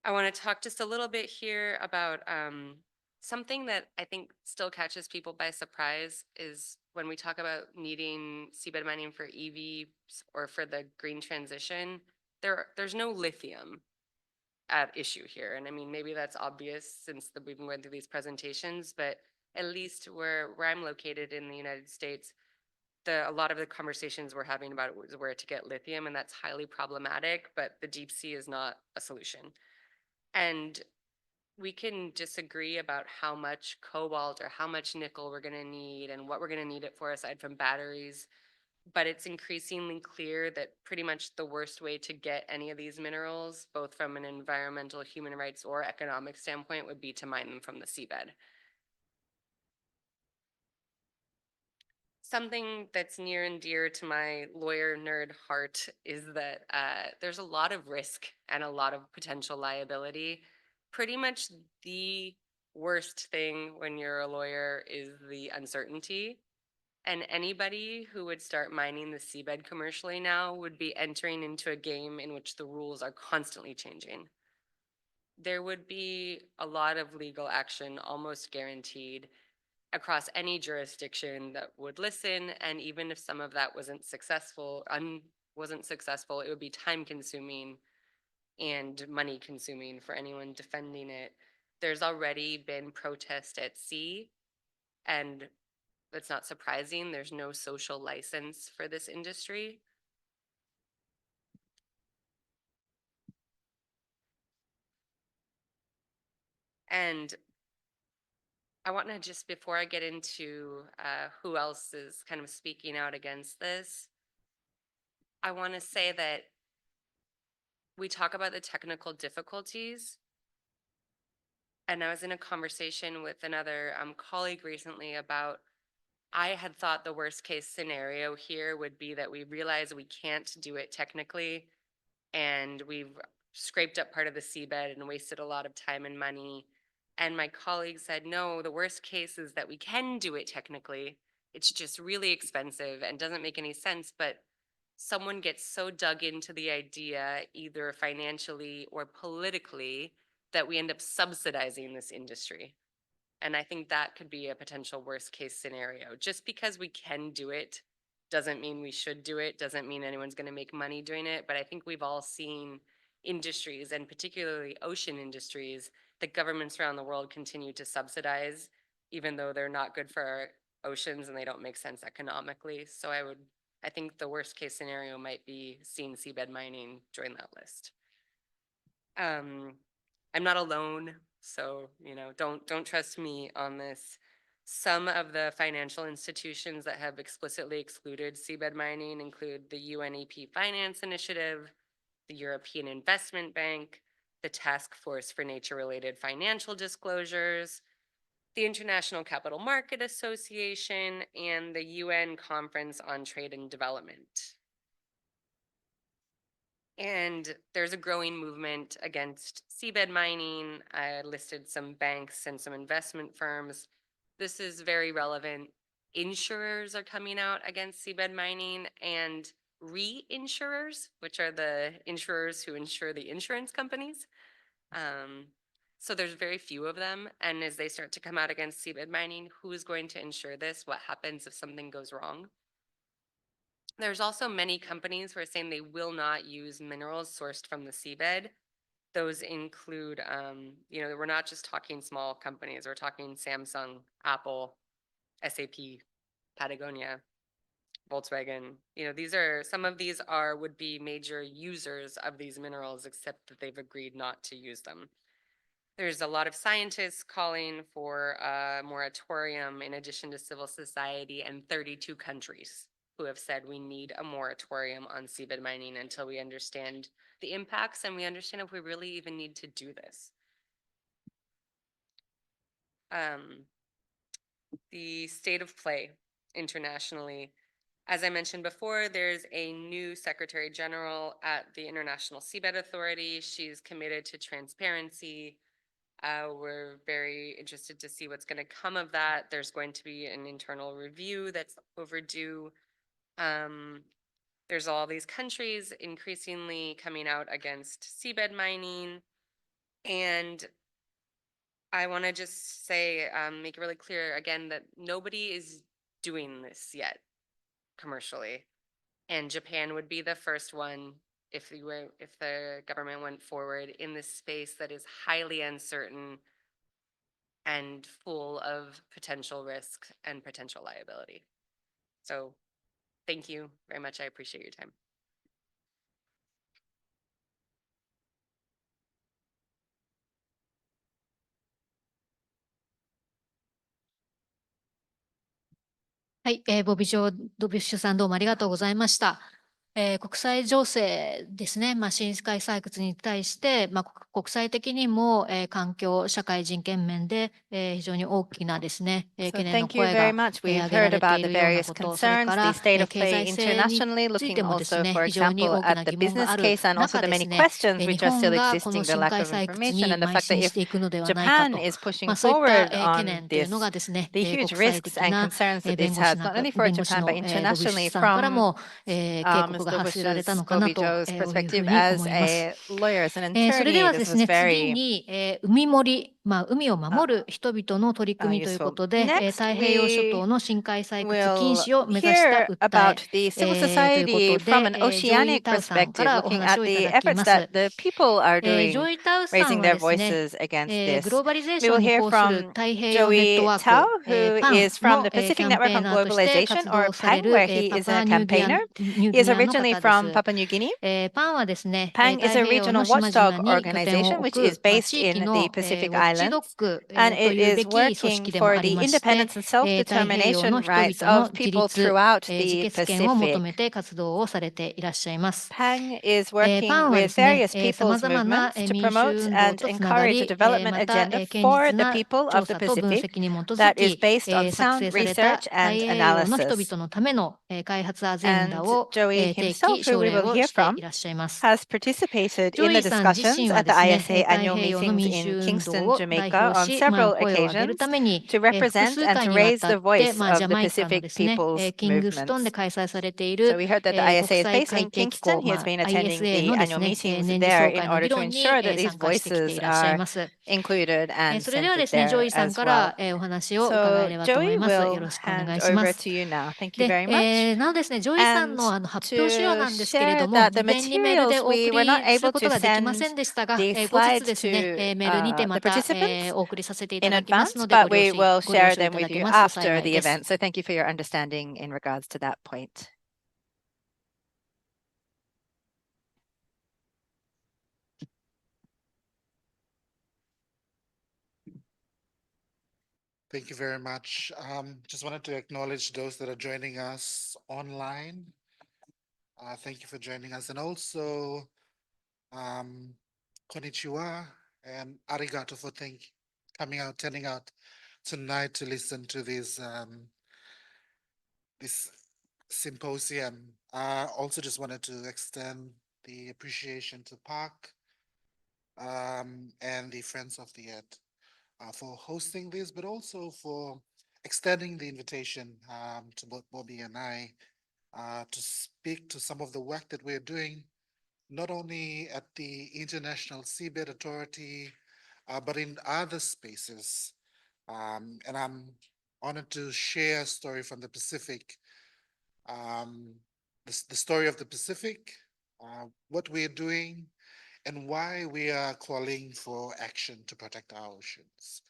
I want to talk just a little bit here about something that I think still catches people by surprise is when we talk about needing seabed mining for EV or for the green transition, there's no lithium at issue here. And I mean, maybe that's obvious since we've been going through these presentations, but at least where I'm located in the United States, a lot of the conversations we're having about was where to get lithium, and that's highly problematic, but the deep sea is not a solution. And we can disagree about how much cobalt or how much nickel we're going to need and what we're going to need it for aside from batteries. But it's increasingly clear that pretty much the worst way to get any of these minerals, both from an environmental, human rights, or economic standpoint, would be to mine them from the seabed. Something that's near and dear to my lawyer nerd heart is that there's a lot of risk and a lot of potential liability. Pretty much the worst thing when you're a lawyer is the uncertainty. And anybody who would start mining the seabed commercially now would be entering into a game in which the rules are constantly changing. There would be a lot of legal action, almost guaranteed, across any jurisdiction that would listen. And even if some of that wasn't successful, it would be time consuming and money consuming for anyone defending it. There's already been protest at sea, and it's not surprising. There's no social license for this industry. And I want to just, before I get into who else is kind of speaking out against this, I want to say that we talk about the technical difficulties. And I was in a conversation with another colleague recently about, I had thought the worst case scenario here would be that we realize we can't do it technically, and we've scraped up part of the seabed and wasted a lot of time and money. And my colleague said, no, the worst case is that we can do it technically. It's just really expensive and doesn't make any sense, but someone gets so dug into the idea, either financially or politically, that we end up subsidizing this industry. And I think that could be a potential worst case scenario. Just because we can do it doesn't mean we should do it, doesn't mean anyone's going to make money doing it. But I think we've all seen industries, and particularly ocean industries, that governments around the world continue to subsidize, even though they're not good for our oceans and they don't make sense economically. So I think the worst case scenario might be seeing seabed mining join that list. I'm not alone, so don't trust me on this. Some of the financial institutions that have explicitly excluded seabed mining include the UNEP Finance Initiative, the European Investment Bank, the Task Force for Nature-Related Financial Disclosures, the International Capital Market Association, and the UN Conference on Trade and Development. And there's a growing movement against seabed mining. I listed some banks and some investment firms. This is very relevant. Insurers are coming out against seabed mining, and reinsurers, which are the insurers who insure the insurance companies. So there's very few of them. And as they start to come out against seabed mining, who is going to insure this? What happens if something goes wrong? There's also many companies who are saying they will not use minerals sourced from the seabed. Those include, we're not just talking small companies. We're talking Samsung, Apple, SAP, Patagonia, Volkswagen, some of these would be major users of these minerals, except that they've agreed not to use them. There's a lot of scientists calling for a moratorium in addition to civil society, and 32 countries who have said we need a moratorium on seabed mining until we understand the impacts and we understand if we really even need to do this. The state of play internationally. As I mentioned before, there's a new Secretary General at the International Seabed Authority. She's committed to transparency. We're very interested to see what's going to come of that. There's going to be an internal review that's overdue. There's all these countries increasingly coming out against seabed mining. And I want to just say, make it really clear again that nobody is doing this yet commercially. And Japan would be the first one if the government went forward in this space that is highly uncertain and full of potential risk and potential liability. So thank you very much. I appreciate your time.はい、ボビジョー・ドビュッシュさんどうもありがとうございました。国際情勢ですね、深海採掘に対して、国際的にも、環境、社会、人権面で、非常に大きなですね、懸念の声が、上げられているようなこと、それから、経済性についてもですね、非常に大きな疑問がある中ですね、日本がこの深海採掘に邁進していくのではないかと、そういった懸念というのがですね、国際的な弁護士のボビュッシュさんからも、警告が発せられたのかなというふうに思います。それではですね、次に、海守、海を守る人々の取り組みということで、太平洋諸島の深海採掘禁止を目指した訴え、ということで、ジョイ・タウさんからお話をいただきます。ジョイ・タウさんはですね、グローバリゼーションに抗する太平洋ネットワーク、PAN のキャンペーナーとして活動されるパパニューギアの方です。パンはですね、太平洋の島々に拠点を置く、地域のウォッチドッグというべき組織でもありまして、太平洋の人々の自立、自決権を求めて活動をされていらっしゃいます。パンはですね、様々な民主運動とつながり、また堅実な調査と分析に基づき、作成された太平洋の人々のための開発アジェンダを提起、奨励をしていらっしゃいます。ジョイさん自身はですね、太平洋の民主運動を代表し、声を上げるために、複数回にわたって、ジャマイカのですね、キングストンで開催されている、国際海底機構、ISA のですね、年次総会の議論に、参加してきていらっしゃいます。それではですね、ジョイさんから、お話を伺えればと思います。よろしくお願いします。で、なおですね、ジョイさんの発表資料なんですけれども、事前にメールでお送りすることができませんでしたが、後日ですね、メールにてまた、お送りさせていただきますので、ご了承いただけますと幸いです。Thank you very much. Just wanted to acknowledge those that are joining us online. Thank you for joining us. And also, konnichiwa and arigato for turning out tonight to listen to this symposium. Also just wanted to extend the appreciation to PARC and the Friends of the Earth for hosting this, but also for extending the invitation to both Bobby and I to speak to some of the work that we're doing, not only at the International Seabed Authority, but in other spaces. And I'm honored to share a story from the Pacific, the story of the Pacific, what we're doing, and why we are calling for action to protect our oceans.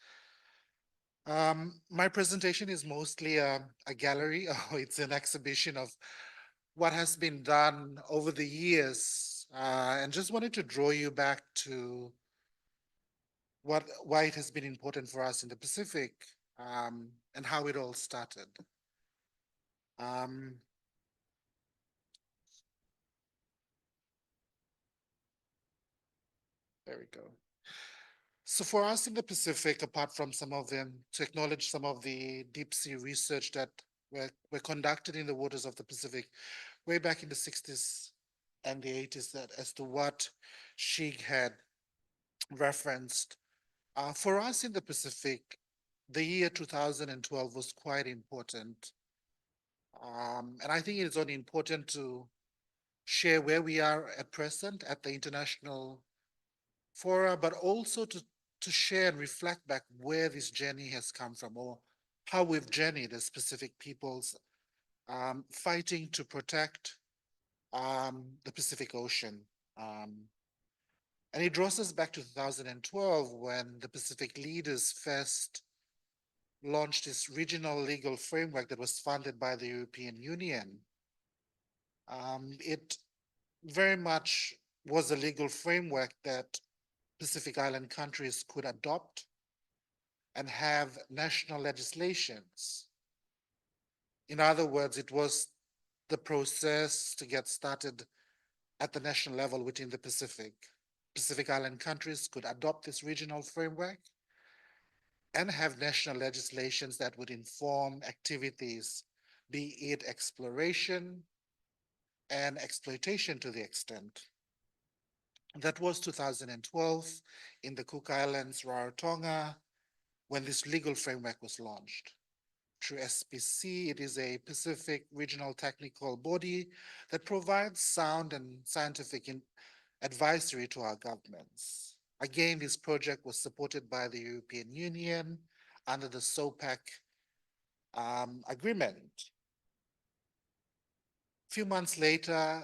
My presentation is mostly a gallery. It's an exhibition of what has been done over the years, and just wanted to draw you back to why it has been important for us in the Pacific, and how it all started. There we go. So for us in the Pacific, apart from some of them, to acknowledge some of the deep sea research that were conducted in the waters of the Pacific way back in the 60s and the 80s, that as to what Shig had referenced. For us in the Pacific, the year 2012 was quite important. And I think it's only important to share where we are at present at the international fora, but also to share and reflect back where this journey has come from, or how we've journeyed as Pacific peoples, fighting to protect the Pacific Ocean. And it draws us back to 2012 when the Pacific leaders first launched this regional legal framework that was funded by the European Union. It very much was a legal framework that Pacific Island countries could adopt and have national legislations. In other words, it was the process to get started at the national level within the Pacific. Pacific Island countries could adopt this regional framework and have national legislations that would inform activities, be it exploration and exploitation to the extent. That was 2012 in the Cook Islands, Rarotonga, when this legal framework was launched. Through SPC, it is a Pacific regional technical body that provides sound and scientific advisory to our governments. Again, this project was supported by the European Union under the SOPAC agreement. A few months later,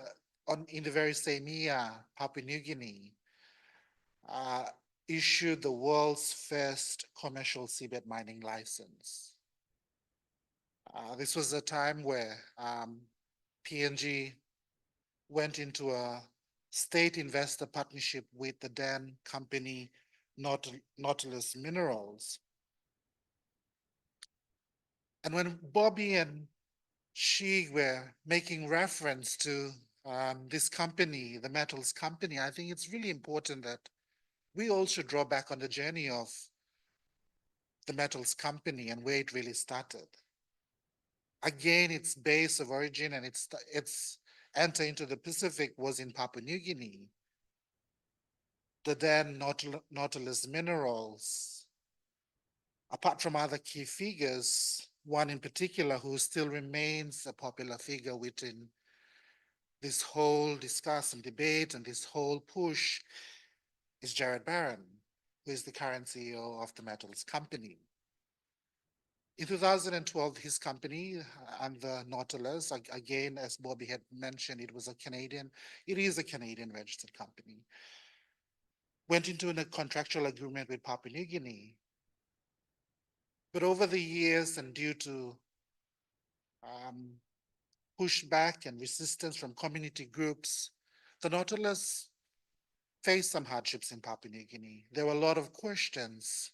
in the very same year, Papua New Guinea issued the world's first commercial seabed mining license. This was a time where PNG went into a state investor partnership with the then company Nautilus Minerals. And when Bobby and Shig were making reference to this company, the metals company, I think it's really important that we also draw back on the journey of the metals company and where it really started. Again, its base of origin and its entry into the Pacific was in Papua New Guinea. The then Nautilus Minerals, apart from other key figures, one in particular who still remains a popular figure within this whole discussion, debate, and this whole push is Jared Barron, who is the current CEO of the metals company. In 2012, his company and the Nautilus, again, as Bobby had mentioned, it is a Canadian registered company, went into a contractual agreement with Papua New Guinea. But over the years and due to pushback and resistance from community groups, the Nautilus faced some hardships in Papua New Guinea. There were a lot of questions.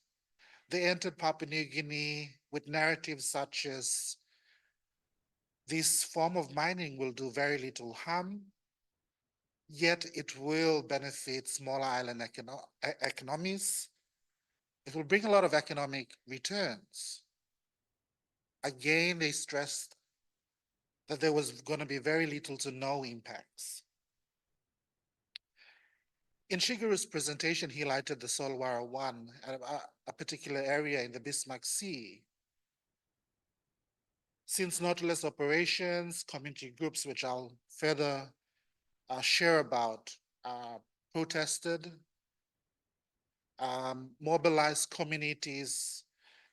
They entered Papua New Guinea with narratives such as this form of mining will do very little harm, yet it will benefit smaller island economies. It will bring a lot of economic returns. Again, they stressed that there was going to be very little to no impacts. In Shigeru's presentation, he highlighted the Solwara 1, a particular area in the Bismarck Sea. Since Nautilus operations, community groups, which I'll further share about, protested, mobilized communities,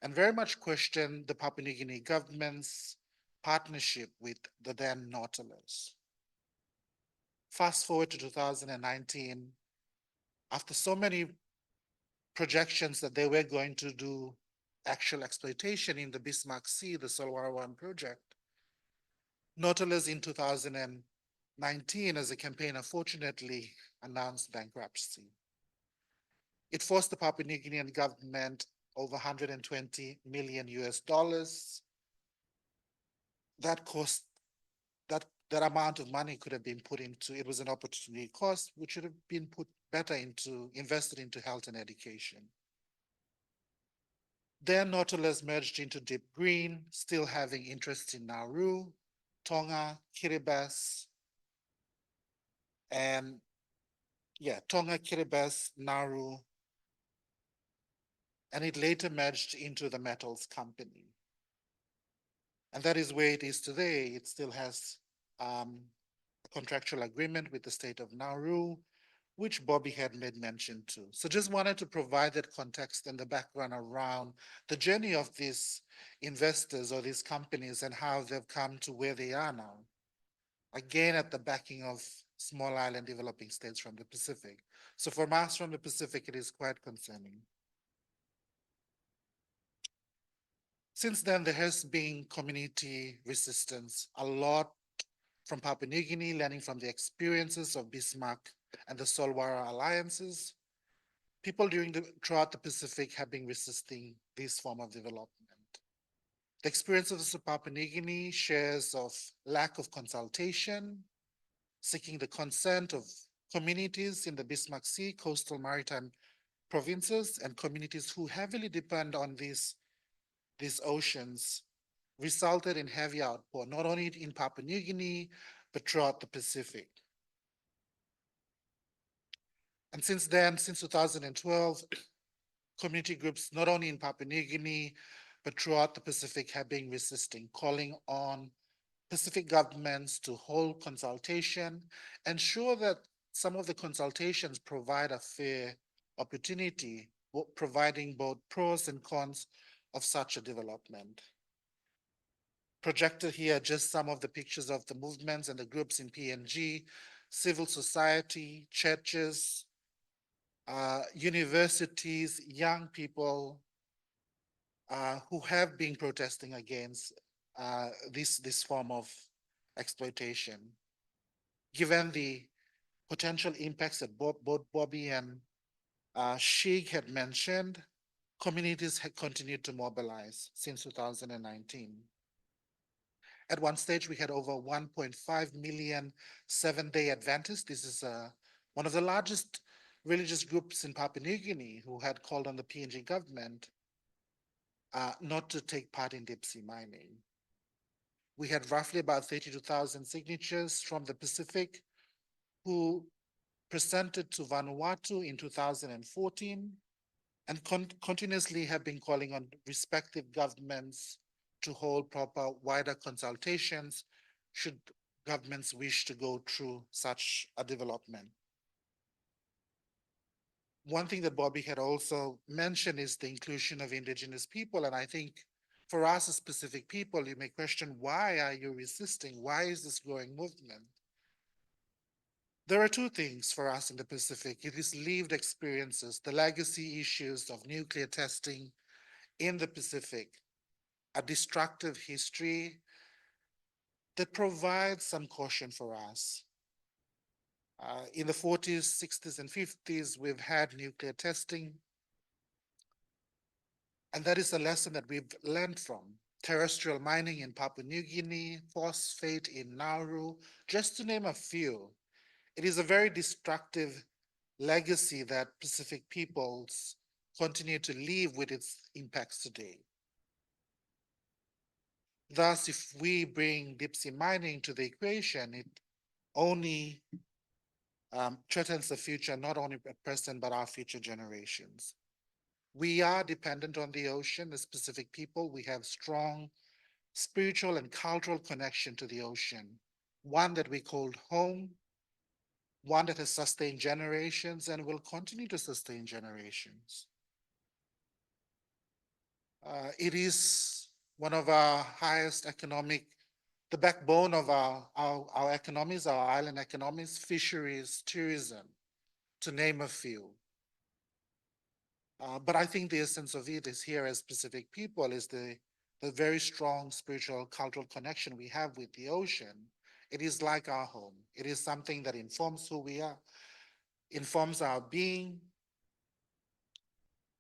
and very much questioned the Papua New Guinea government's partnership with the then Nautilus. Fast forward to 2019, after so many projections that they were going to do actual exploitation in the Bismarck Sea, the Solwara 1 project. Nautilus in 2019, as a campaign, unfortunately announced bankruptcy. It forced the Papua New Guinean government over 120 million US dollars. That cost, that amount of money could have been put into, it was an opportunity cost, which should have been put better into, invested into health and education. Then Nautilus merged into Deep Green, still having interest in Nauru, Tonga, Kiribati, and Tonga, Kiribati, Nauru, and it later merged into the metals company. And that is where it is today. It still has a contractual agreement with the state of Nauru, which Bobby had made mention to. So just wanted to provide that context and the background around the journey of these investors or these companies and how they've come to where they are now. Again, at the backing of small island developing states from the Pacific. So for us from the Pacific, it is quite concerning. Since then, there has been community resistance, a lot from Papua New Guinea, learning from the experiences of Bismarck and the Solwara alliances. People throughout the Pacific have been resisting this form of development. The experiences of Papua New Guinea shares of lack of consultation, seeking the consent of communities in the Bismarck Sea, coastal maritime provinces, and communities who heavily depend on these oceans, resulted in heavy outpour, not only in Papua New Guinea, but throughout the Pacific. And since then, since 2012, community groups, not only in Papua New Guinea, but throughout the Pacific have been resisting, calling on Pacific governments to hold consultation, ensure that some of the consultations provide a fair opportunity, providing both pros and cons of such a development. Projected here, just some of the pictures of the movements and the groups in PNG, civil society, churches, universities, young people who have been protesting against this form of exploitation. Given the potential impacts that both Bobby and Shig had mentioned, communities had continued to mobilize since 2019. At one stage, we had over 1.5 million seven-day Adventists. This is one of the largest religious groups in Papua New Guinea who had called on the PNG government not to take part in deep sea mining. We had roughly about 32,000 signatures from the Pacific who presented to Vanuatu in 2014 and continuously have been calling on respective governments to hold proper wider consultations should governments wish to go through such a development. One thing that Bobby had also mentioned is the inclusion of indigenous people. And I think for us as Pacific people, you may question, why are you resisting? Why is this growing movement? There are two things for us in the Pacific. It is lived experiences, the legacy issues of nuclear testing in the Pacific, a destructive history that provides some caution for us. In the 40s, 60s, and 50s, we've had nuclear testing. And that is a lesson that we've learned from. Terrestrial mining in Papua New Guinea, phosphate in Nauru, just to name a few. It is a very destructive legacy that Pacific peoples continue to live with its impacts today. Thus, if we bring deep sea mining to the equation, it only threatens the future, not only at present, but our future generations. We are dependent on the ocean as Pacific people. We have strong spiritual and cultural connection to the ocean, one that we called home, one that has sustained generations and will continue to sustain generations. It is one of our highest economic, the backbone of our economies, our island economies, fisheries, tourism, to name a few. But I think the essence of it is here as Pacific people is the very strong spiritual cultural connection we have with the ocean. It is like our home. It is something that informs who we are, informs our being.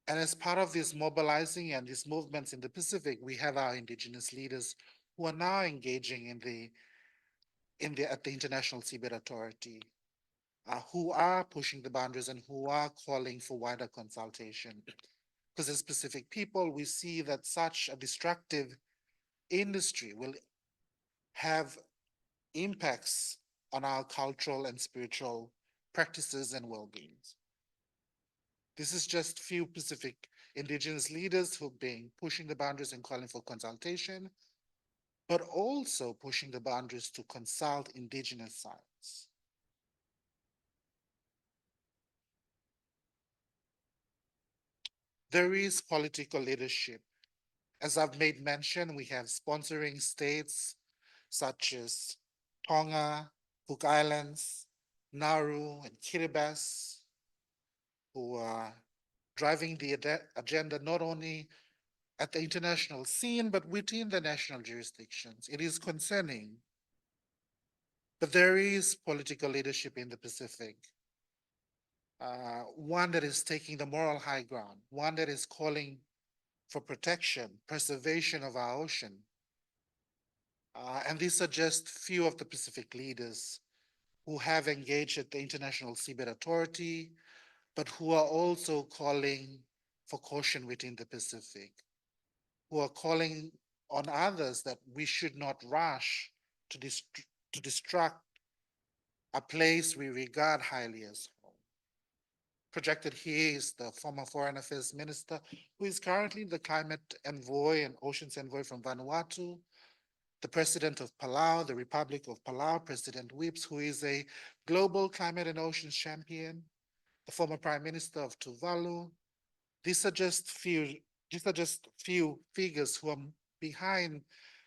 And as part of this mobilizing and these movements in the Pacific, we have our indigenous leaders who are now engaging at the International Seabed Authority, who are pushing the boundaries and who are calling for wider consultation. Because as Pacific people, we see that such a destructive industry will have impacts on our cultural and spiritual practices and well-being. This is just few Pacific indigenous leaders who've been pushing the boundaries and calling for consultation, but also pushing the boundaries to consult indigenous science. There is political leadership. As I've made mention, we have sponsoring states such as Tonga, Cook Islands, Nauru, and Kiribati, who are driving the agenda not only at the international scene, but within the national jurisdictions. It is concerning. But there is political leadership in the Pacific. One that is taking the moral high ground, one that is calling for protection, preservation of our ocean. And these are just few of the Pacific leaders who have engaged at the International Seabed Authority, but who are also calling for caution within the Pacific, who are calling on others that we should not rush to destruct a place we regard highly as home. Projected here is the former Foreign Affairs Minister, who is currently the climate envoy and oceans envoy from Vanuatu, the President of Palau, the Republic of Palau, President Whips, who is a global climate and oceans champion, the former Prime Minister of Tuvalu. These are just few figures who are behind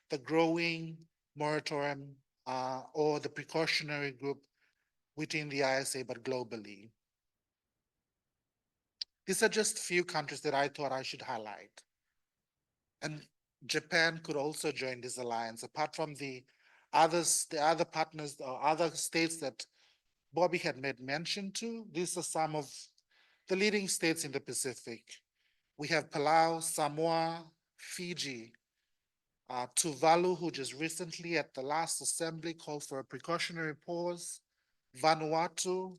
the growing moratorium or the precautionary group within the ISA, but globally. These are just few countries that I thought I should highlight. And Japan could also join this alliance, apart from the other partners or other states that Bobby had made mention to. These are some of the leading states in the Pacific. We have Palau, Samoa, Fiji, Tuvalu, who just recently at the last assembly called for a precautionary pause, Vanuatu,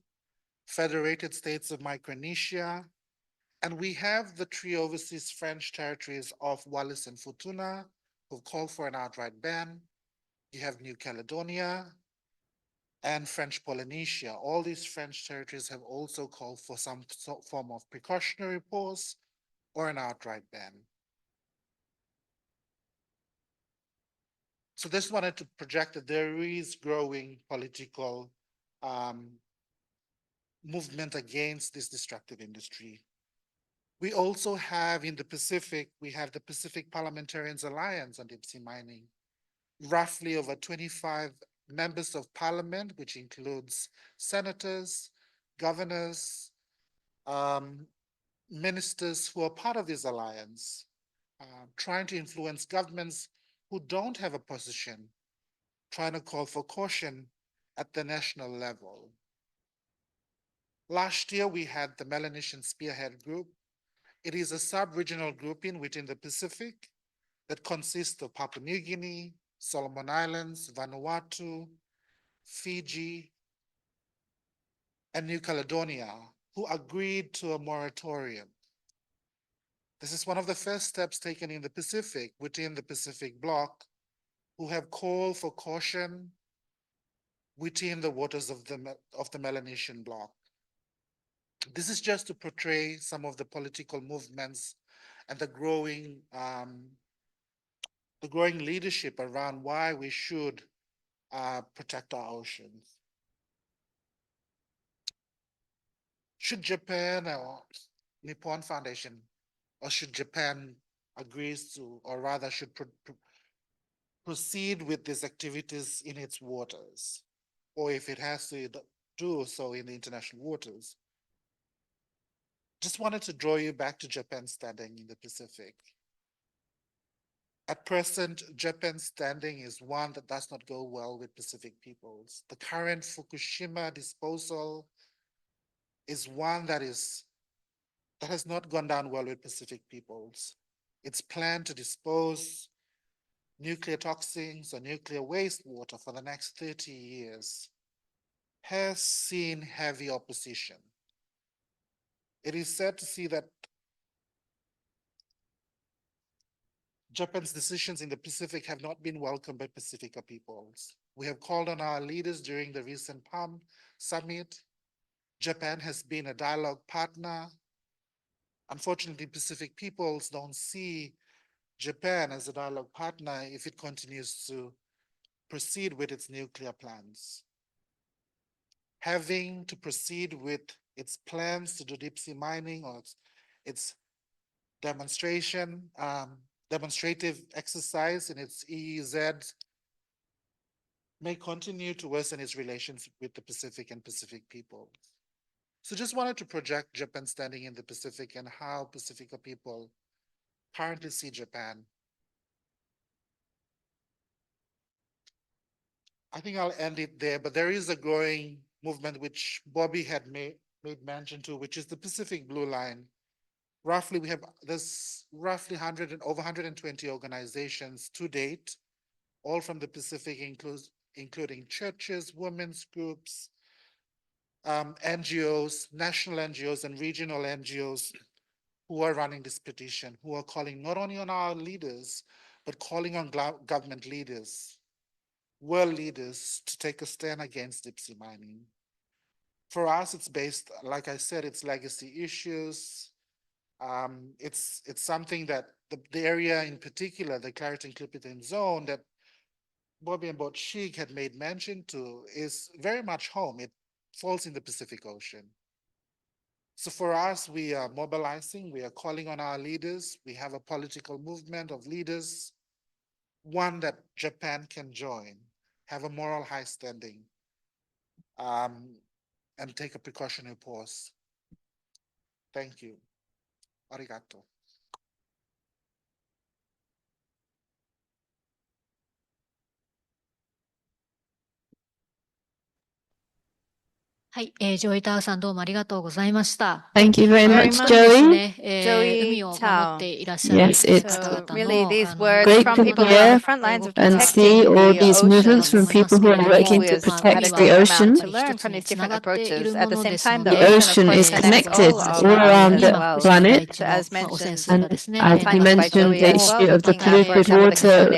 Federated States of Micronesia, and we have the three overseas French territories of Wallis and Futuna, who called for an outright ban. You have New Caledonia and French Polynesia. All these French territories have also called for some form of precautionary pause or an outright ban. So just wanted to project that there is growing political movement against this destructive industry. We also have in the Pacific, we have the Pacific Parliamentarians Alliance on deep sea mining. Roughly over 25 members of parliament, which includes senators, governors, ministers who are part of this alliance, trying to influence governments who don't have a position, trying to call for caution at the national level. Last year, we had the Melanesian Spearhead Group. It is a sub-regional grouping within the Pacific that consists of Papua New Guinea, Solomon Islands, Vanuatu, Fiji, and New Caledonia, who agreed to a moratorium. This is one of the first steps taken in the Pacific, within the Pacific Bloc, who have called for caution within the waters of the Melanesian Bloc. This is just to portray some of the political movements and the growing leadership around why we should protect our oceans. Should Japan or Nippon Foundation, or should Japan agree to, or rather should proceed with these activities in its waters, or if it has to do so in the international waters? just wanted to draw you back to Japan's standing in the Pacific. At present, Japan's standing is one that does not go well with Pacific peoples. The current Fukushima disposal is one that has not gone down well with Pacific peoples. Its plan to dispose nuclear toxins or nuclear wastewater for the next 30 years has seen heavy opposition. It is sad to see that Japan's decisions in the Pacific have not been welcomed by Pacifica peoples. We have called on our leaders during the recent PARC summit. Japan has been a dialogue partner. Unfortunately, Pacific peoples don't see Japan as a dialogue partner if it continues to proceed with its nuclear plans. Having to proceed with its plans to do deep sea mining or its demonstrative exercise in its EEZ may continue to worsen its relations with the Pacific and Pacific peoples. So just wanted to project Japan standing in the Pacific and how Pacifica people currently see Japan. I think I'll end it there, but there is a growing movement which Bobby had made mention to, which is the Pacific Blue Line. Roughly, there's roughly over 120 organizations to date, all from the Pacific, including churches, women's groups, NGOs, national NGOs and regional NGOs who are running this petition, who are calling not only on our leaders, but calling on government leaders, world leaders to take a stand against deep sea mining. For us, it's based, like I said, it's legacy issues. It's something that the area in particular, the Claritin-Clipperton zone that Bobby and Botchik had made mention to is very much home. It falls in the Pacific Ocean. So for us, we are mobilizing, we are calling on our leaders. We have a political movement of leaders, one that Japan can join, have a moral high standing, and take a precautionary pause. Thank you. Arigato. はい、ジョイタウさんどうもありがとうございました。Thank you very much, です Joey. ね、海を守っていらっしゃる Yes, it's 方々 really の these あ words の great from to people who are on hear the front lines of and protecting see all the these movements from oceans. people who are working to We as protect had a the certain amount ocean. to learn from these different approaches. At the same time, the The ocean, ocean of is course, connects connected all of all around as the well. planet. So as mentioned, And as you finally by mentioned, Joey the as well, issue of the looking at, for polluted example,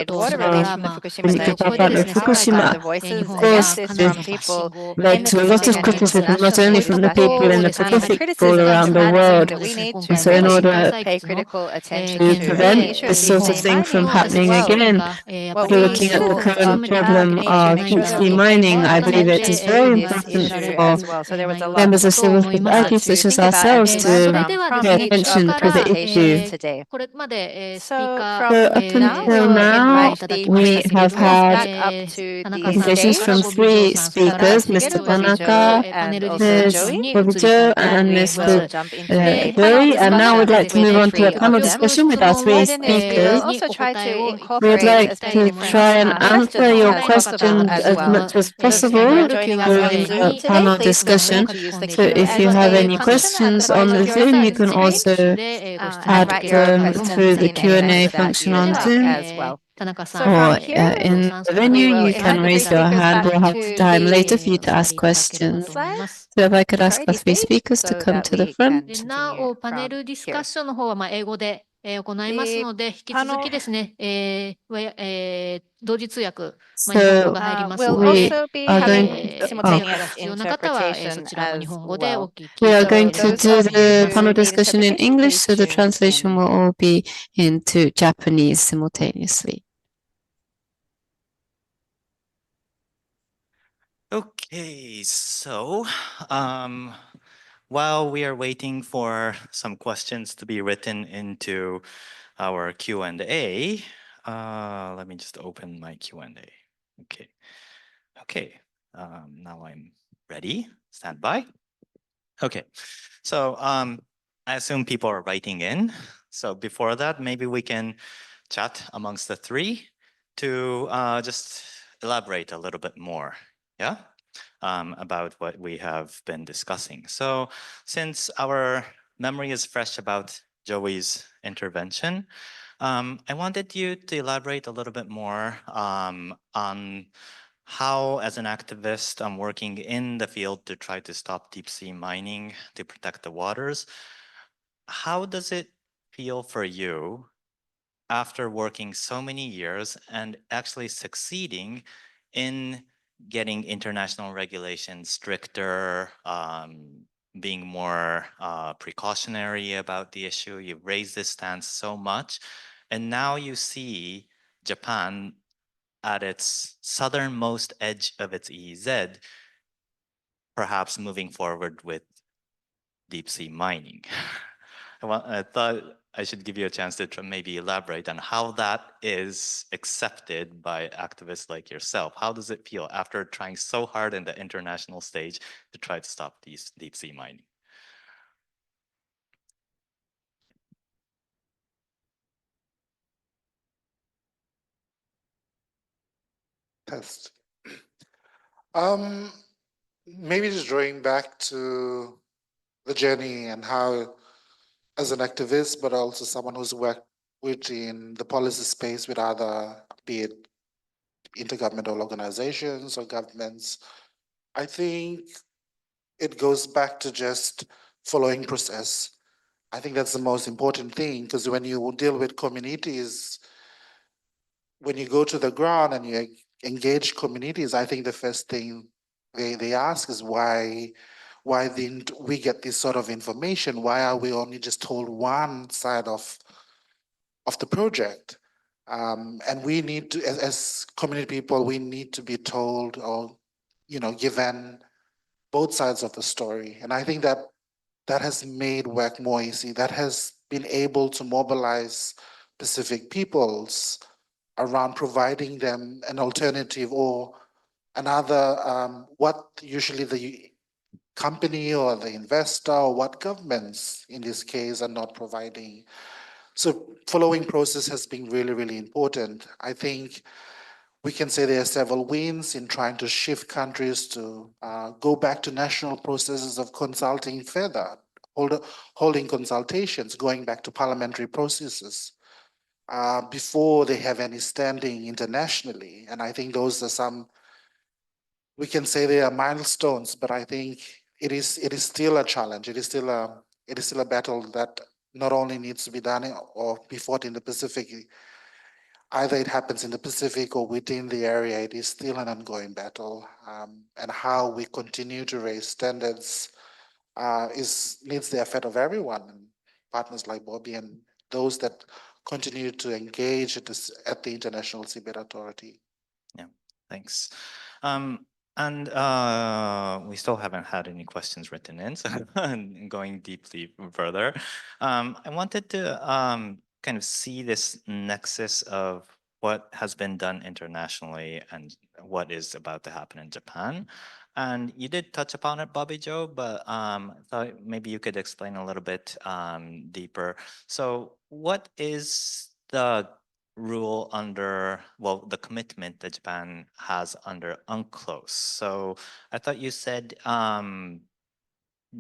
the water contaminated water release from the Fukushima in the dam, power plant of how Fukushima, the voices of course, against this this from people led in the to a lot Pacific of and criticism, not only from the internationally. people in the The Pacific, but all criticism is around the that world. we need to And so in really order pay critical attention to to prevent the issue of this deep sort of sea thing from mining as happening well. again, What we're we looking at the citizens current of problem the nation, of make sure deep that sea we pay mining. more I believe it attention is very to this important issue for as well. So there was a lot members of civil society to such as think about and ourselves to learn to from pay each of attention the to the issue. presentations today. これまで、スピー So カ from So up now, we until will now, invite the we have speakers had back up to 田 the 中さん、それ presentations から from stage. three Bobbi-Jo さん、それから speakers, シゲ Mr. ル ジョイさんと Tanaka, いうパネ and ルディス also カッション Joey.に移りたい Bobbi-Jo, と Then and 思い we ま will Mr. す。jump into a panel Joey. And now we'd discussion like to move on to a with panel them. discussion with our three Within this, we will speakers. also try to We would incorporate like as many to try and different answer questions your as possible questions as as well. much as So if you possible are joining us on during Zoom the today, panel please feel free discussion. to use the So if you have Q&A any function at the questions on bottom the of your Zoom, you can screen, also and add write your them questions through the in any Q&A language that function you on like Zoom. as well. So Or from here, in the we venue, will you can invite the three raise your speakers hand. back We'll have to time later the for you to ask questions. slide. So if I could ask Sorry, our the three stage, speakers to so come that to the we front. can な continue お、パネ from ルディスカッ here. ションの方は英語で、行いますので、引き続きですね、同時通訳、日本語が入りますの We'll で、 also be あ having 通訳 simultaneous が必要な方は、そ interpretation ちらの日 as 本語でお well. 聞き We い are ただけ going れば to と do 思い the ます。 panel need discussion in interpretation, English, please so the tune translation in. will all be into Japanese simultaneously. Okay, so while we are waiting for some questions to be written into our Q&A, let me just open my Q&A. Okay. Now I'm ready. Stand by. Okay. So I assume people are writing in. So before that, maybe we can chat amongst the three to just elaborate a little bit more, yeah, about what we have been discussing. So since our memory is fresh about Joey's intervention, I wanted you to elaborate a little bit more on how, as an activist, I'm working in the field to try to stop deep sea mining to protect the waters. How does it feel for you after working so many years and actually succeeding in getting international regulations stricter, being more precautionary about the issue? You've raised this stance so much, and now you see Japan at its southernmost edge of its EEZ, perhaps moving forward with deep sea mining. I thought I should give you a chance to maybe elaborate on how that is accepted by activists like yourself. How does it feel after trying so hard in the international stage to try to stop these deep sea mining? Test. Maybe just drawing back to the journey and how, as an activist, but also someone who's worked within the policy space with other, be it intergovernmental organizations or governments, I think it goes back to just following process. I think that's the most important thing, because when you deal with communities, when you go to the ground and you engage communities, I think the first thing they ask is why didn't we get this sort of information? Why are we only just told one side of the project? And we need to, as community people, we need to be told or, given both sides of the story. And I think that has made work more easy. That has been able to mobilize Pacific peoples around providing them an alternative or another, what usually the company or the investor or what governments in this case are not providing. So following process has been really, really important. I think we can say there are several wins in trying to shift countries to go back to national processes of consulting further, holding consultations, going back to parliamentary processes before they have any standing internationally. And I think those are some, we can say they are milestones, but I think it is still a challenge. It is still a battle that not only needs to be done or be fought in the Pacific. Either it happens in the Pacific or within the area, it is still an ongoing battle. And how we continue to raise standards needs the effort of everyone, and partners like Bobbi and those that continue to engage at the International Seabed Authority. Yeah, thanks. And we still haven't had any questions written in, so going deeply further. I wanted to kind of see this nexus of what has been done internationally and what is about to happen in Japan. And you did touch upon it, Bobbi-Jo, but I thought maybe you could explain a little bit deeper. So what is the rule under, well, the commitment that Japan has under UNCLOS? So I thought you said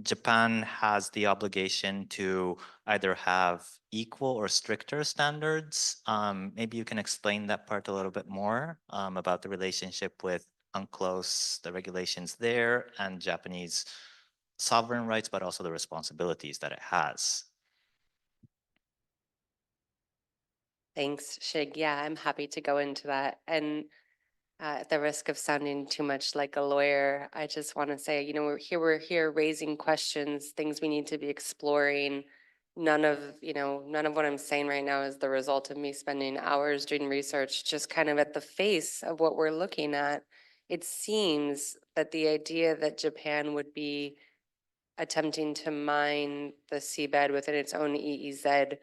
Japan has the obligation to either have equal or stricter standards. Maybe you can explain that part a little bit more about the relationship with UNCLOS, the regulations there, and Japanese sovereign rights, but also the responsibilities that it has. Thanks, Shig. Yeah, I'm happy to go into that. And at the risk of sounding too much like a lawyer, I just want to say, we're here raising questions, things we need to be exploring. None of what I'm saying right now is the result of me spending hours doing research, just kind of at the face of what we're looking at. It seems that the idea that Japan would be attempting to mine the seabed within its own EEZ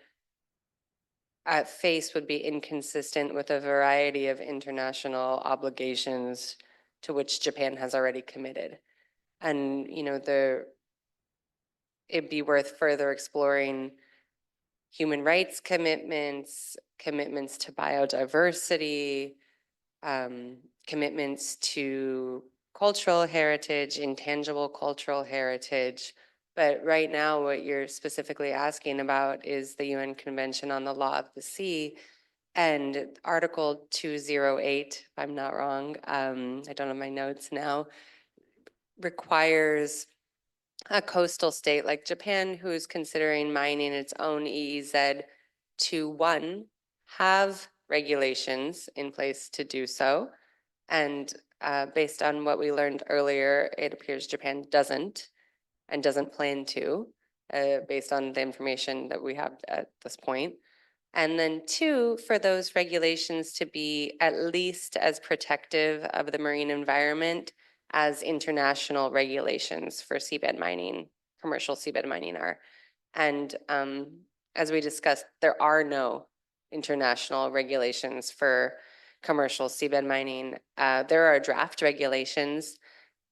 at face would be inconsistent with a variety of international obligations to which Japan has already committed. And, it'd be worth further exploring human rights commitments, commitments to biodiversity, commitments to cultural heritage, intangible cultural heritage. But right now, what you're specifically asking about is the UN Convention on the Law of the Sea. And Article 208, if I'm not wrong, I don't have my notes now, requires a coastal state like Japan, who's considering mining its own EEZ, to one, have regulations in place to do so. And based on what we learned earlier, it appears Japan doesn't and doesn't plan to, based on the information that we have at this point. And then two, for those regulations to be at least as protective of the marine environment as international regulations for seabed mining, commercial seabed mining are. And as we discussed, there are no international regulations for commercial seabed mining. There are draft regulations,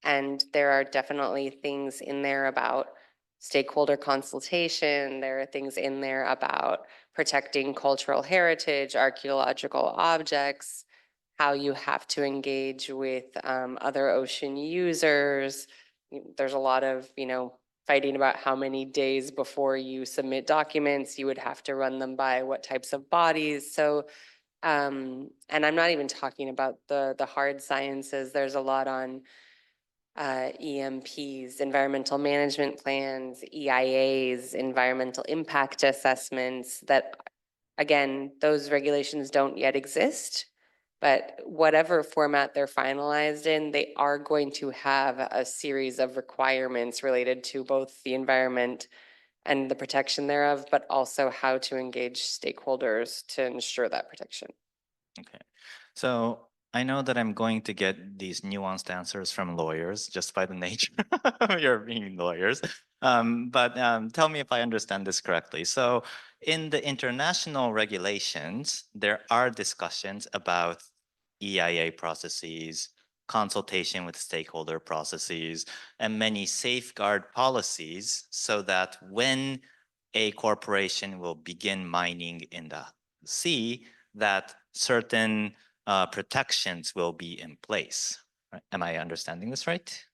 and there are definitely things in there about stakeholder consultation. There are things in there about protecting cultural heritage, archaeological objects, how you have to engage with other ocean users. There's a lot of, fighting about how many days before you submit documents, you would have to run them by what types of bodies. So, and I'm not even talking about the hard sciences. There's a lot on EMPs, environmental management plans, EIAs, environmental impact assessments that, again, those regulations don't yet exist, but whatever format they're finalized in, they are going to have a series of requirements related to both the environment and the protection thereof, but also how to engage stakeholders to ensure that protection. Okay, so I know that I'm going to get these nuanced answers from lawyers just by the nature of your being lawyers. But tell me if I understand this correctly. So in the international regulations, there are discussions about EIA processes, consultation with stakeholder processes, and many safeguard policies so that when a corporation will begin mining in the sea, that certain protections will be in place. Right? Am I understanding this right?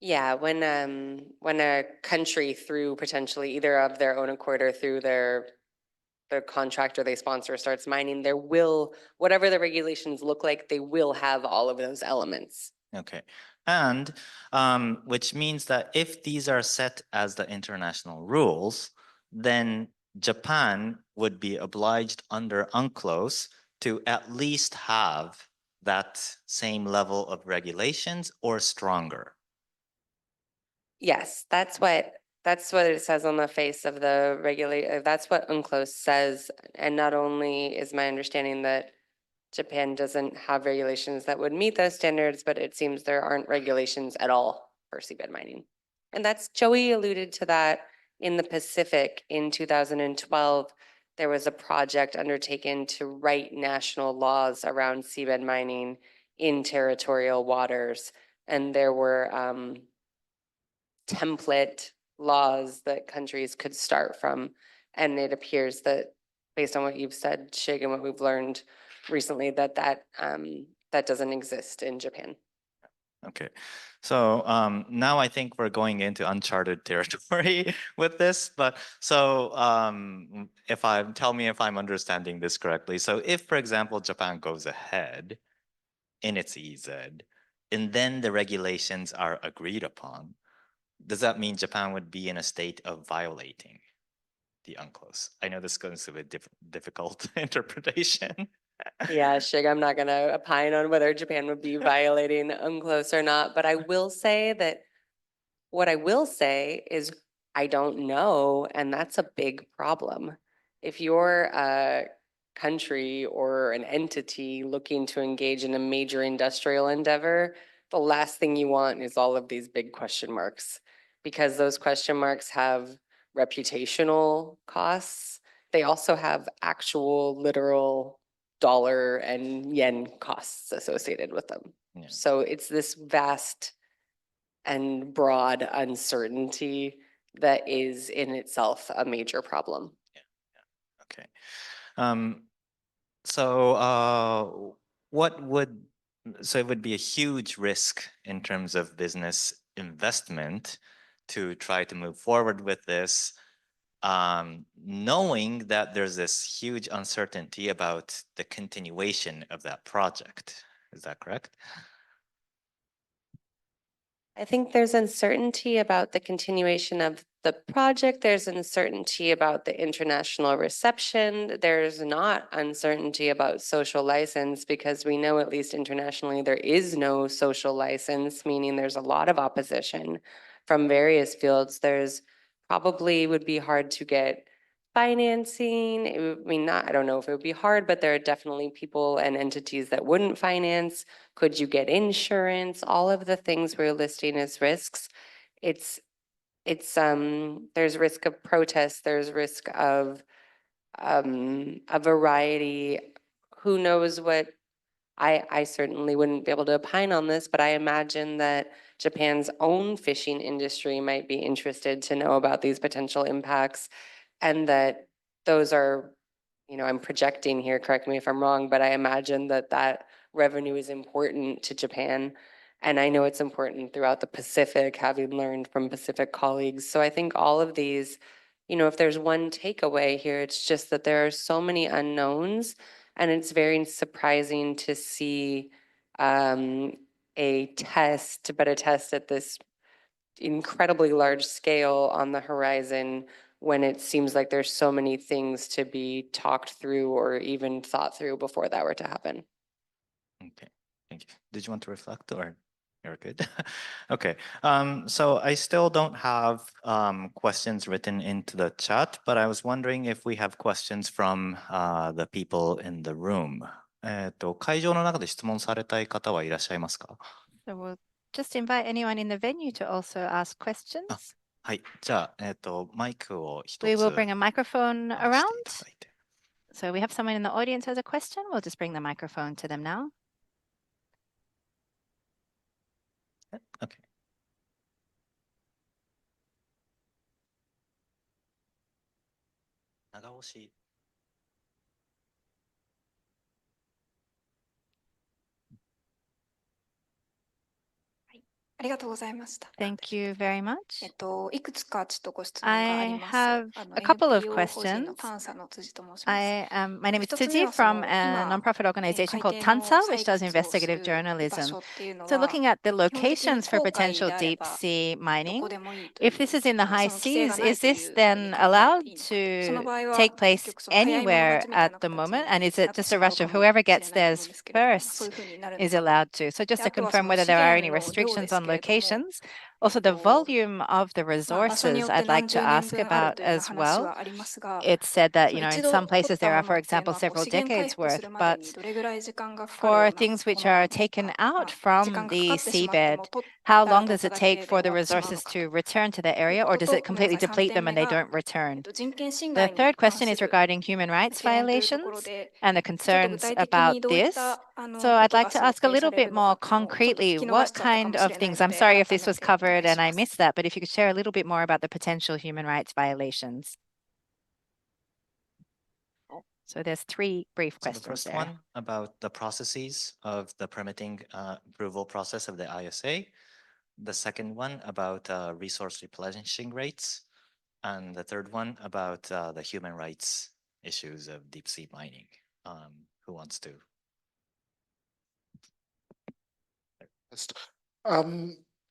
Yeah, when a country, through potentially either of their own accord or through their contractor they sponsor starts mining, there will, whatever the regulations look like, they will have all of those elements. Okay, and which means that if these are set as the international rules, then Japan would be obliged under UNCLOS to at least have that same level of regulations or stronger. Yes, that's what it says on the face of the regulator. That's what UNCLOS says. And not only is my understanding that Japan doesn't have regulations that would meet those standards, but it seems there aren't regulations at all for seabed mining. And that's, Joey alluded to that in the Pacific in 2012. There was a project undertaken to write national laws around seabed mining in territorial waters. And there were template laws that countries could start from. And it appears that, based on what you've said, Shig, and what we've learned recently, that doesn't exist in Japan. Okay, so now I think we're going into uncharted territory with this. But so tell me if I'm understanding this correctly. So if, for example, Japan goes ahead in its EZ, and then the regulations are agreed upon, does that mean Japan would be in a state of violating the UNCLOS? I know this goes to a difficult interpretation. Yeah, Shig, I'm not going to opine on whether Japan would be violating UNCLOS or not, but I will say that what I will say is I don't know, and that's a big problem. If you're a country or an entity looking to engage in a major industrial endeavor, the last thing you want is all of these big question marks, because those question marks have reputational costs. They also have actual literal dollar and yen costs associated with them. Yeah. So it's this vast and broad uncertainty that is in itself a major problem. Okay. So it would be a huge risk in terms of business investment to try to move forward with this, knowing that there's this huge uncertainty about the continuation of that project. Is that correct? I think there's uncertainty about the continuation of the project. There's uncertainty about the international reception. There's not uncertainty about social license because we know, at least internationally, there is no social license, meaning there's a lot of opposition from various fields. There's probably would be hard to get financing. I don't know if it would be hard, but there are definitely people and entities that wouldn't finance. Could you get insurance? All of the things we're listing as risks. There's risk of protest, there's risk of a variety. Who knows what I certainly wouldn't be able to opine on this, but I imagine that Japan's own fishing industry might be interested to know about these potential impacts, and that those are, I'm projecting here, correct me if I'm wrong, but I imagine that revenue is important to Japan. And I know it's important throughout the Pacific, having learned from Pacific colleagues. So I think all of these, if there's one takeaway here, it's just that there are so many unknowns, and it's very surprising to see a test at this incredibly large scale on the horizon, when it seems like there's so many things to be talked through or even thought through before that were to happen. Okay, thank you. Did you want to reflect, or you're good? Okay, so I still don't have questions written into the chat, but I was wondering if we have questions from the people in the room. 会場の中で質問されたい方はいらっしゃいますか? So we'll just invite anyone in the venue to also ask questions. はい、じゃあ、マイクを一つ We will bring a microphone してい around. ただいて。So we have someone in the audience who has a question. We'll just bring the microphone to them now. Okay. 長押し。ありがとうございました。 Thank you very much. いくつかちょっとご質問があります。 I have a couple of NPO 法人の questions. パンサの辻と申します。 My name is Tsuji from a nonprofit organization called TANSA, which does investigative journalism. So looking at the locations for potential deep sea mining, if this is in the high seas, is this then allowed to take place anywhere at the moment? And is it just a rush of whoever gets theirs first is allowed to? So just to confirm whether there are any restrictions on locations. Also, the volume of the resources I'd like to ask about as well. It's said that, in some places there are, for example, several decades worth, but for things which are taken out from the seabed, how long does it take for the resources to return to the area, or does it completely deplete them and they don't return? The third question is regarding human rights violations and the concerns about this. So I'd like to ask a little bit more concretely, what kind of things, I'm sorry if this was covered and I missed that, but if you could share a little bit more about the potential human rights violations. So there's three brief questions. The first there. one about the processes of the permitting approval process of the ISA. The second one about resource replenishing rates. And the third one about the human rights issues of deep sea mining. Who wants to?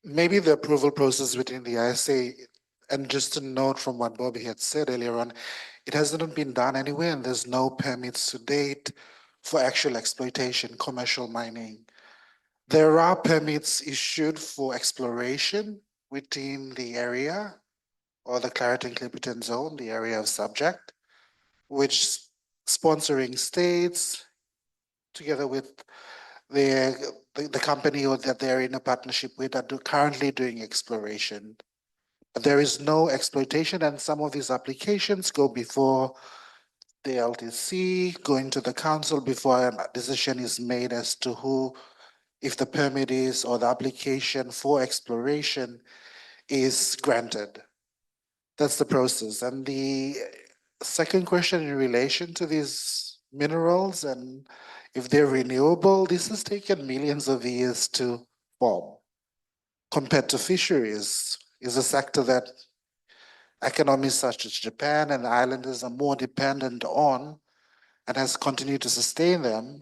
Maybe the approval process within the ISA, and just a note from what Bobby had said earlier on, it hasn't been done anywhere, and there's no permits to date for actual exploitation, commercial mining. There are permits issued for exploration within the area or the Claritin-Clipperton zone, the area of subject, which sponsoring states, together with the company or that they're in a partnership with, are currently doing exploration. But there is no exploitation, and some of these applications go before the LTC, go into the council before a decision is made as to who, if the permit is or the application for exploration is granted. That's the process. And the second question in relation to these minerals and if they're renewable, this has taken millions of years to form. Compared to fisheries, is a sector that economies such as Japan and the islanders are more dependent on and has continued to sustain them,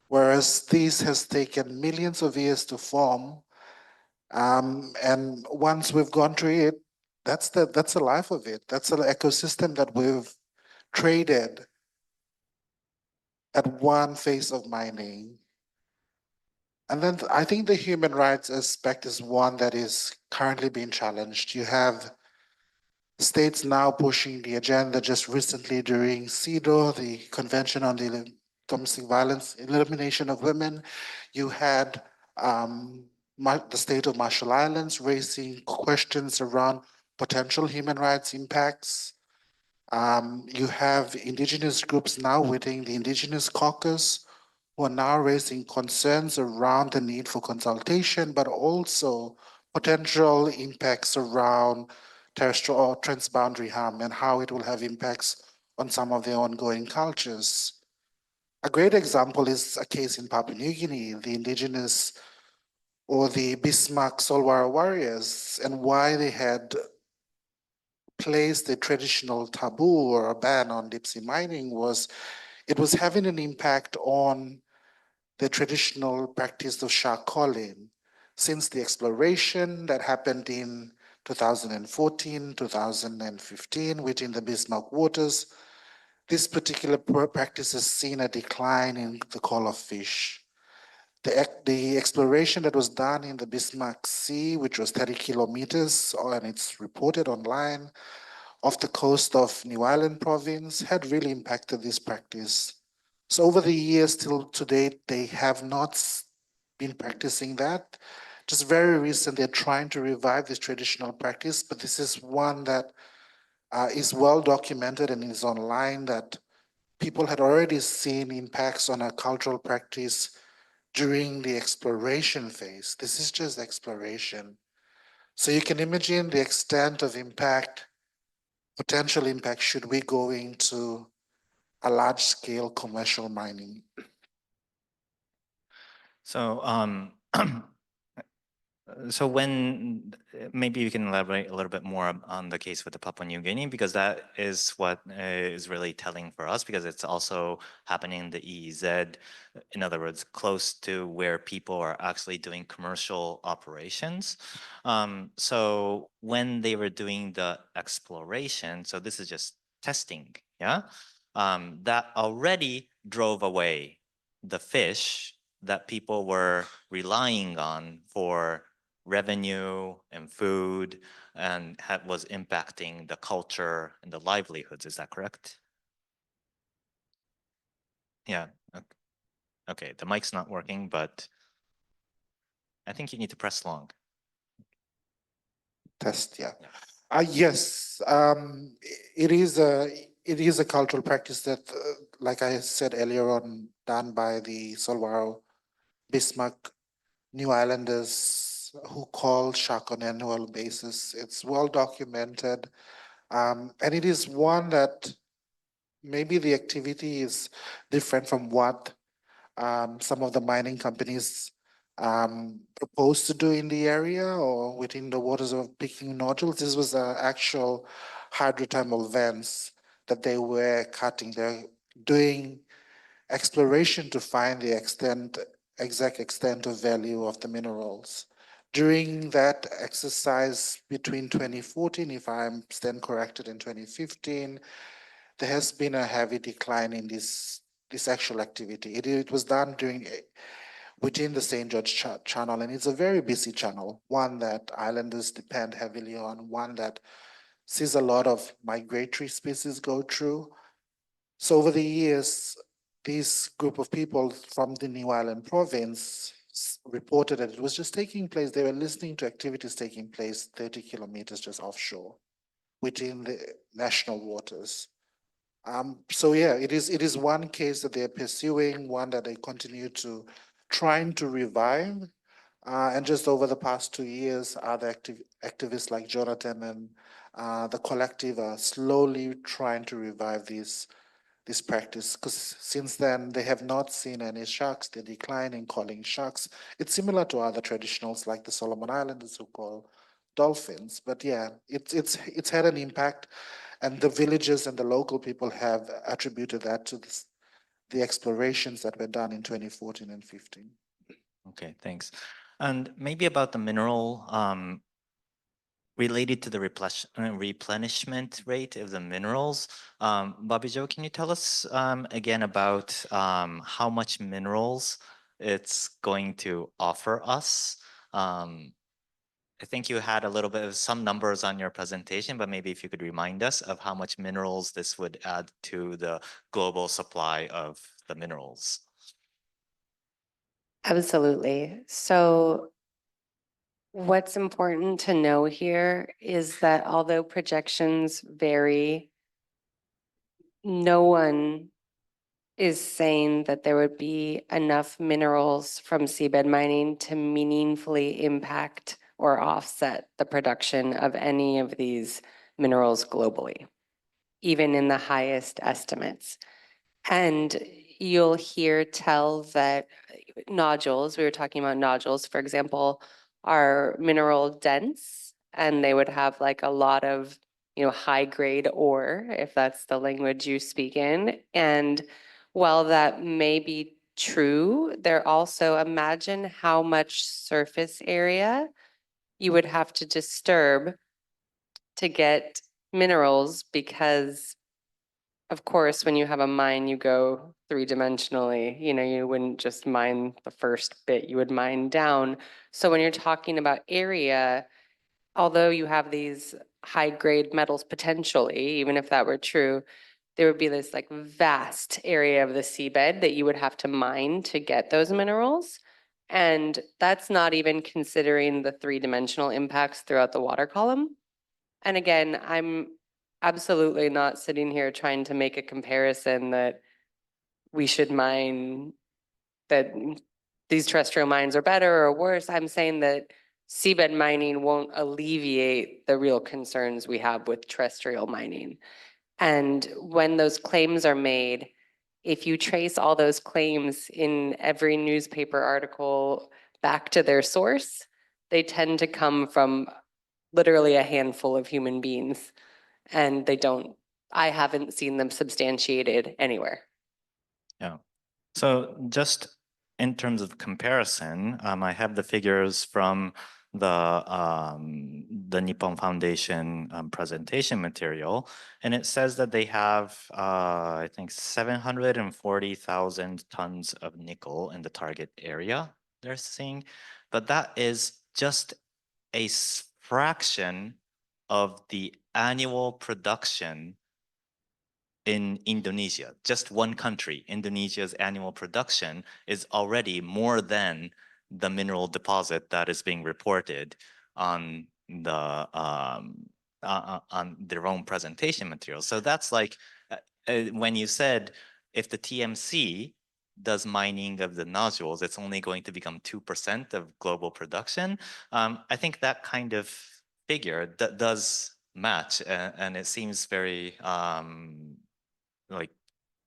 whereas this has taken millions of years to form. And once we've gone through it, that's the life of it. That's an ecosystem that we've traded at one phase of mining. And then I think the human rights aspect is one that is currently being challenged. You have states now pushing the agenda. Just recently during CEDAW, the Convention on the Domestic Violence, Elimination of Women, you had the state of Marshall Islands raising questions around potential human rights impacts. You have indigenous groups now within the Indigenous Caucus who are now raising concerns around the need for consultation, but also potential impacts around terrestrial or transboundary harm and how it will have impacts on some of their ongoing cultures. A great example is a case in Papua New Guinea, the indigenous or the Bismarck Solwara warriors, and why they had placed a traditional taboo or a ban on deep sea mining was it was having an impact on the traditional practice of shark calling. Since the exploration that happened in 2014, 2015 within the Bismarck waters, this particular practice has seen a decline in the call of fish. The exploration that was done in the Bismarck Sea, which was 30 kilometers, and it's reported online, off the coast of New Ireland province, had really impacted this practice. So over the years till to date, they have not been practicing that. Just very recent, they're trying to revive this traditional practice, but this is one that is well documented and is online, that people had already seen impacts on a cultural practice during the exploration phase. This is just exploration. So you can imagine the extent of impact, potential impact, should we go into a large-scale commercial mining. So, so when maybe you can elaborate a little bit more on the case with the Papua New Guinea, because that is what is really telling for us, because it's also happening in the EEZ, in other words, close to where people are actually doing commercial operations. So when they were doing the exploration, so this is just testing, yeah, that already drove away the fish that people were relying on for revenue and food, and was impacting the culture and the livelihoods. Is that correct? Yeah. Okay, the mic's not working, but I think you need to press long. Test, yeah. Yes, it is a cultural practice that, like I said earlier on, done by the Solwara Bismarck New Islanders who call shark on an annual basis. It's well documented, and it is one that maybe the activity is different from what some of the mining companies proposed to do in the area or within the waters of picking nodules. This was actual hydrothermal vents that they were cutting. They're doing exploration to find the exact extent of value of the minerals. During that exercise between 2014, if I'm stand corrected, in 2015, there has been a heavy decline in this actual activity. It was done within the St. George Channel, and it's a very busy channel, one that islanders depend heavily on, one that sees a lot of migratory species go through. So over the years, this group of people from the New Ireland province reported that it was just taking place. They were listening to activities taking place 30 kilometers just offshore within the national waters. So yeah, it is one case that they're pursuing, one that they continue to trying to revive. And just over the past 2 years, other activists like Jonathan and the collective are slowly trying to revive this practice, because since then they have not seen any sharks. They decline in calling sharks. It's similar to other traditionals like the Solomon Islanders who call dolphins. But yeah, it's had an impact, and the villagers and the local people have attributed that to the explorations that were done in 2014 and 15. Okay, thanks. And maybe about the mineral related to the replenishment rate of the minerals. Bobbi-Jo, can you tell us again about how much minerals it's going to offer us? I think you had a little bit of some numbers on your presentation, but maybe if you could remind us of how much minerals this would add to the global supply of the minerals. Absolutely. So what's important to know here is that although projections vary, no one is saying that there would be enough minerals from seabed mining to meaningfully impact or offset the production of any of these minerals globally, even in the highest estimates. And you'll hear tell that nodules, we were talking about nodules, for example, are mineral dense, and they would have like a lot of, high grade ore, if that's the language you speak in. And while that may be true, there also imagine how much surface area you would have to disturb to get minerals, because of course, when you have a mine, you go three-dimensionally. You wouldn't just mine the first bit, you would mine down. So when you're talking about area, although you have these high-grade metals potentially, even if that were true, there would be this like vast area of the seabed that you would have to mine to get those minerals. And that's not even considering the three-dimensional impacts throughout the water column. And again, I'm absolutely not sitting here trying to make a comparison that we should mine, that these terrestrial mines are better or worse. I'm saying that seabed mining won't alleviate the real concerns we have with terrestrial mining. And when those claims are made, if you trace all those claims in every newspaper article back to their source, they tend to come from literally a handful of human beings, and I haven't seen them substantiated anywhere. Yeah. So just in terms of comparison, I have the figures from the Nippon Foundation presentation material, and it says that they have, I think, 740,000 tons of nickel in the target area they're seeing, but that is just a fraction of the annual production in Indonesia. Just one country, Indonesia's annual production is already more than the mineral deposit that is being reported on the on their own presentation material. So that's like when you said if the TMC does mining of the nodules, it's only going to become 2% of global production. I think that kind of figure does match, and it seems very like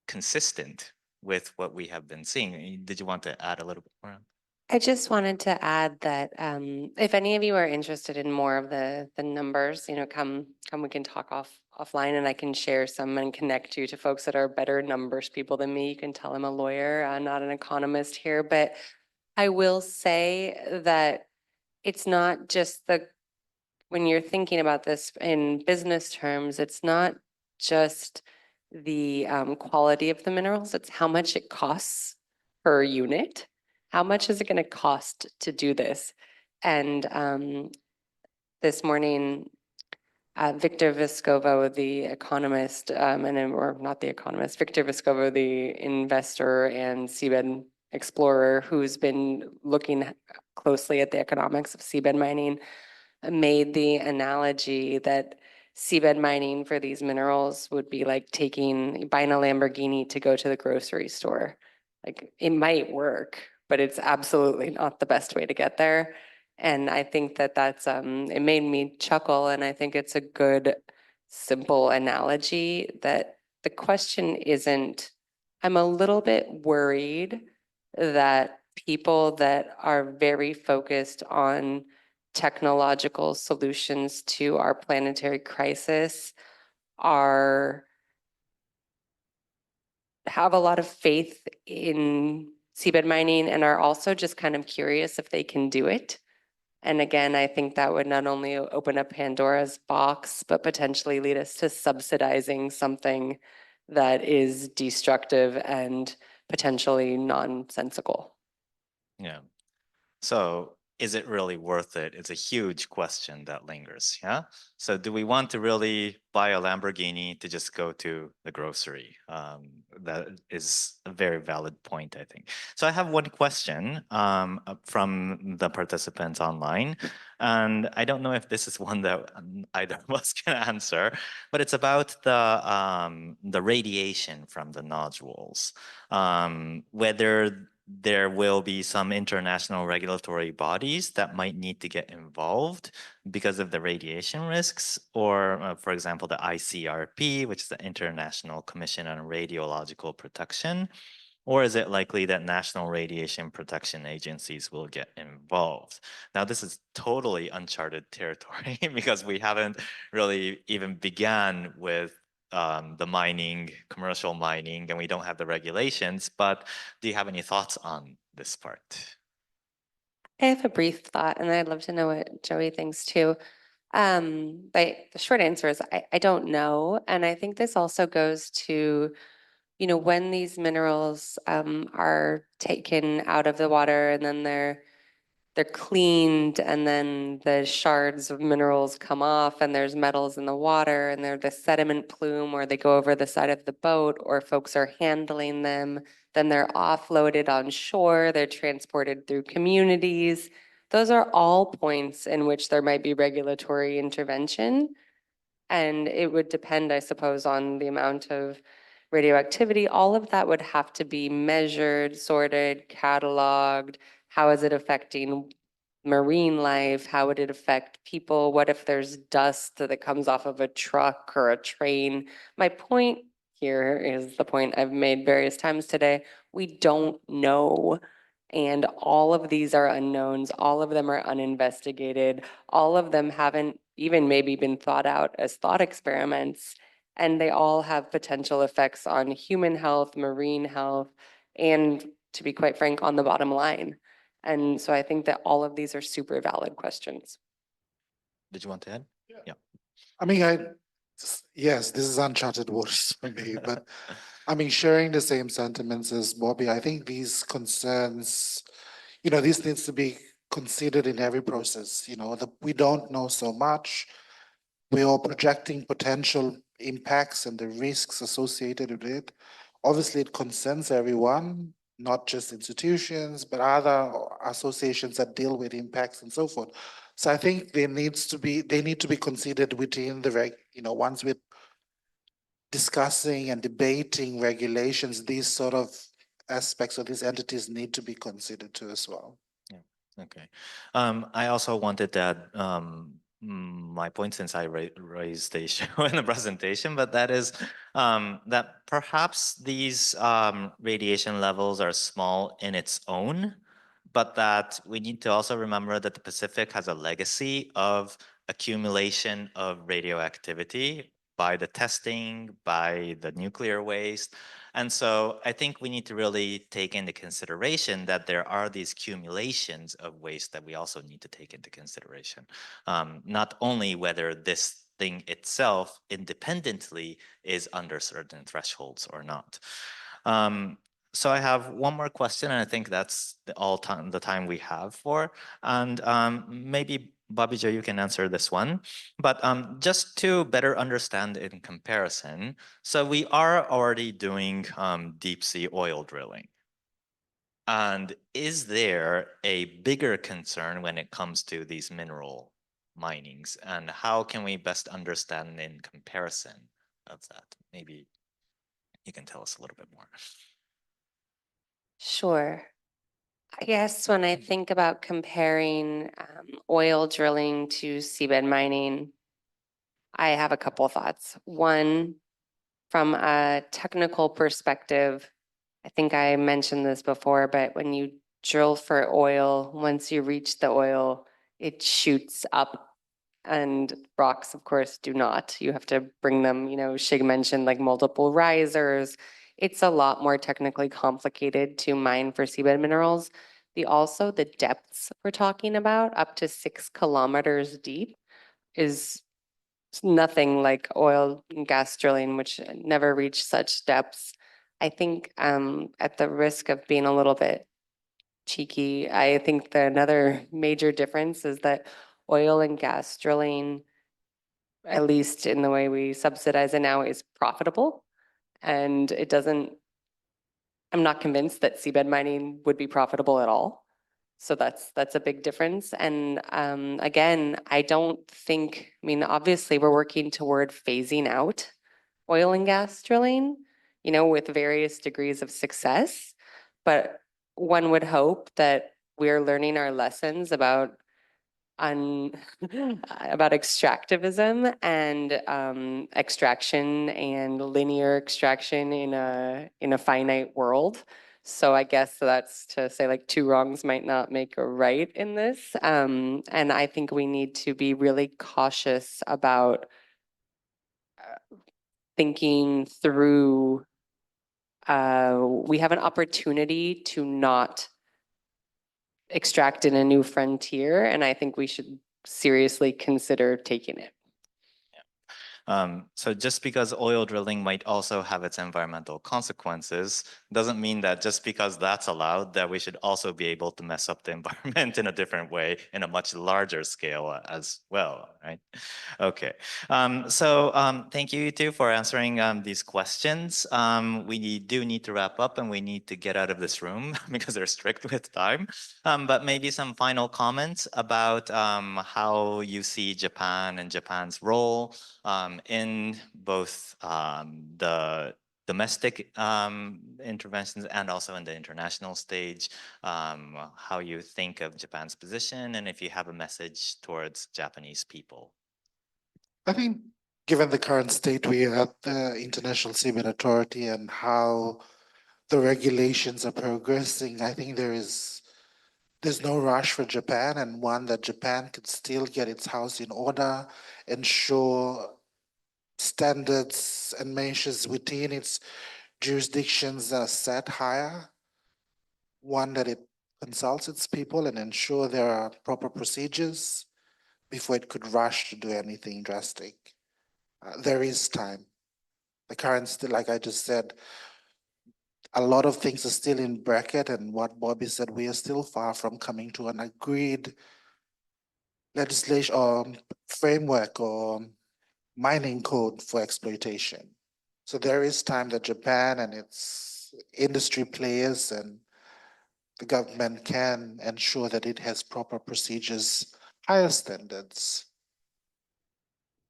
consistent with what we have been seeing. Did you want to add a little bit more? I just wanted to add that if any of you are interested in more of the numbers, come we can talk offline, and I can share some and connect you to folks that are better numbers people than me. You can tell I'm a lawyer, I'm not an economist here, but I will say that it's not just when you're thinking about this in business terms, it's not just the quality of the minerals, it's how much it costs per unit. How much is it going to cost to do this? And this morning, Victor Vescovo, the economist, or not the economist, Victor Vescovo, the investor and seabed explorer who's been looking closely at the economics of seabed mining, made the analogy that seabed mining for these minerals would be like buying a Lamborghini to go to the grocery store. Like, it might work, but it's absolutely not the best way to get there. And I think that that's, it made me chuckle, and I think it's a good, simple analogy that the question isn't, I'm a little bit worried that people that are very focused on technological solutions to our planetary crisis have a lot of faith in seabed mining and are also just kind of curious if they can do it. And again, I think that would not only open up Pandora's box, but potentially lead us to subsidizing something that is destructive and potentially nonsensical. Yeah. So is it really worth it? It's a huge question that lingers. Yeah. So do we want to really buy a Lamborghini to just go to the grocery? That is a very valid point, I think. So I have one question from the participants online. And I don't know if this is one that either of us can answer, but it's about the radiation from the nodules. Whether there will be some international regulatory bodies that might need to get involved because of the radiation risks, or for example, the ICRP, which is the International Commission on Radiological Protection, or is it likely that national radiation protection agencies will get involved? Now, this is totally uncharted territory because we haven't really even began with the mining, commercial mining, and we don't have the regulations, but do you have any thoughts on this part? I have a brief thought, and I'd love to know what Joey thinks too. But the short answer is I don't know. And I think this also goes to, when these minerals are taken out of the water and then they're cleaned, and then the shards of minerals come off and there's metals in the water, and they're the sediment plume, or they go over the side of the boat, or folks are handling them, then they're offloaded on shore, they're transported through communities. Those are all points in which there might be regulatory intervention. And it would depend, I suppose, on the amount of radioactivity. All of that would have to be measured, sorted, cataloged. How is it affecting marine life? How would it affect people? What if there's dust that comes off of a truck or a train? My point here is the point I've made various times today. We don't know. And all of these are unknowns. All of them are uninvestigated. All of them haven't even maybe been thought out as thought experiments. And they all have potential effects on human health, marine health, and to be quite frank, on the bottom line. And so I think that all of these are super valid questions. Did you want to add? Yeah. I mean, yes, this is uncharted waters for me, but I mean, sharing the same sentiments as Bobby, I think these concerns, this needs to be considered in every process. We don't know so much. We are projecting potential impacts and the risks associated with it. Obviously, it concerns everyone, not just institutions, but other associations that deal with impacts and so forth. So I think they need to be considered within the once we're discussing and debating regulations, these sort of aspects of these entities need to be considered too as well. Yeah. Okay. I also wanted to add my point, since I raised the issue in the presentation, but that is that perhaps these radiation levels are small in its own, but that we need to also remember that the Pacific has a legacy of accumulation of radioactivity by the testing, by the nuclear waste. And so I think we need to really take into consideration that there are these accumulations of waste that we also need to take into consideration. Not only whether this thing itself independently is under certain thresholds or not. So I have one more question, and I think that's the time we have for. And maybe Bobbi-Jo, you can answer this one. But just to better understand in comparison, so we are already doing deep sea oil drilling. And is there a bigger concern when it comes to these mineral minings? And how can we best understand in comparison of that? Maybe you can tell us a little bit more. Sure. I guess when I think about comparing oil drilling to seabed mining, I have a couple of thoughts. One, from a technical perspective, I think I mentioned this before, but when you drill for oil, once you reach the oil, it shoots up, and rocks, of course, do not. You have to bring them, Shig mentioned like multiple risers. It's a lot more technically complicated to mine for seabed minerals. The depths we're talking about, up to 6 kilometers deep, is nothing like oil and gas drilling, which never reached such depths. I think at the risk of being a little bit cheeky, I think that another major difference is that oil and gas drilling, at least in the way we subsidize it now, is profitable. And I'm not convinced that seabed mining would be profitable at all. So that's a big difference. And again, obviously we're working toward phasing out oil and gas drilling, with various degrees of success. But one would hope that we're learning our lessons about extractivism and extraction and linear extraction in a finite world. So I guess that's to say, like, 2 wrongs might not make a right in this. And I think we need to be really cautious about thinking through. We have an opportunity to not extract in a new frontier, and I think we should seriously consider taking it. So just because oil drilling might also have its environmental consequences doesn't mean that just because that's allowed that we should also be able to mess up the environment in a different way in a much larger scale as well, right? Okay, so thank you two for answering these questions. We do need to wrap up and we need to get out of this room because they're strict with time. But maybe some final comments about how you see Japan and Japan's role in both the domestic interventions and also in the international stage, how you think of Japan's position, and if you have a message towards Japanese people. I think given the current state we are at the International Seabed Authority and how the regulations are progressing, I think there's no rush for Japan, and one that Japan could still get its house in order, ensure standards and measures within its jurisdictions are set higher, one that it consults its people and ensure there are proper procedures before it could rush to do anything drastic. There is time. The current, like I just said, a lot of things are still in bracket, and what Bobbi said, we are still far from coming to an agreed legislation or framework or mining code for exploitation. So there is time that Japan and its industry players and the government can ensure that it has proper procedures, higher standards.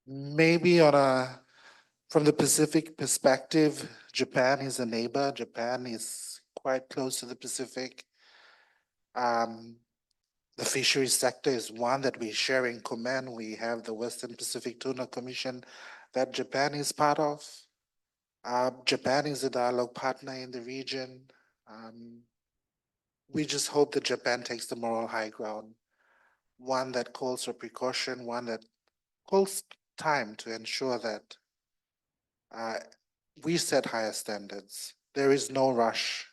Maybe from the Pacific perspective, Japan is a neighbor. Japan is quite close to the Pacific. The fisheries sector is one that we share in common. We have the Western Pacific Tuna Commission that Japan is part of. Japan is a dialogue partner in the region. We just hope that Japan takes the moral high ground, one that calls for precaution, one that calls time to ensure that we set higher standards. There is no rush.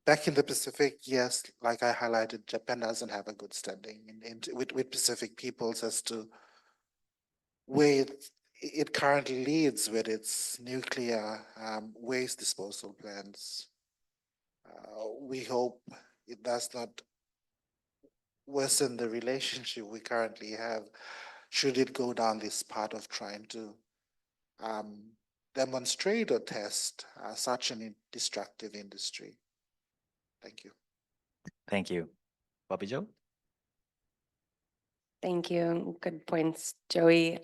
Back in the Pacific, yes, like I highlighted, Japan doesn't have a good standing with Pacific peoples as to where it currently leads with its nuclear waste disposal plans. We hope it does not worsen the relationship we currently have, should it go down this path of trying to demonstrate or test such an destructive industry. Thank you. Thank you. Bobbi-Jo? Thank you. Good points, Joey.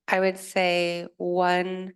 I would say one,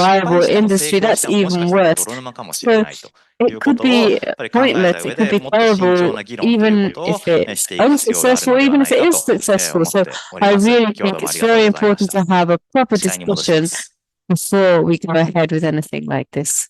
viable industry, that's even worse. So it could be pointless, it could be terrible, even if it's unsuccessful, even if it is successful. So I really think it's very important to have a proper discussion before we go ahead with anything like this.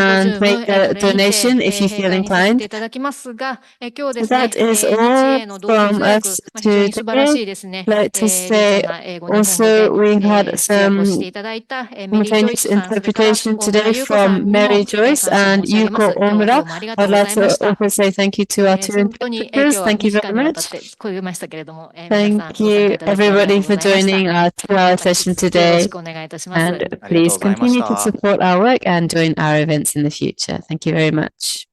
and make a donation if you feel inclined. So that is all from us today. I'd like to say also we had some simultaneous interpretation today from Mary Joyce and Yuko Omura. I'd like to also say thank you to our two interpreters. Thank you very much. Thank you everybody for joining our 2-hour session today. And please continue to support our work and join our events in the future. Thank you very much.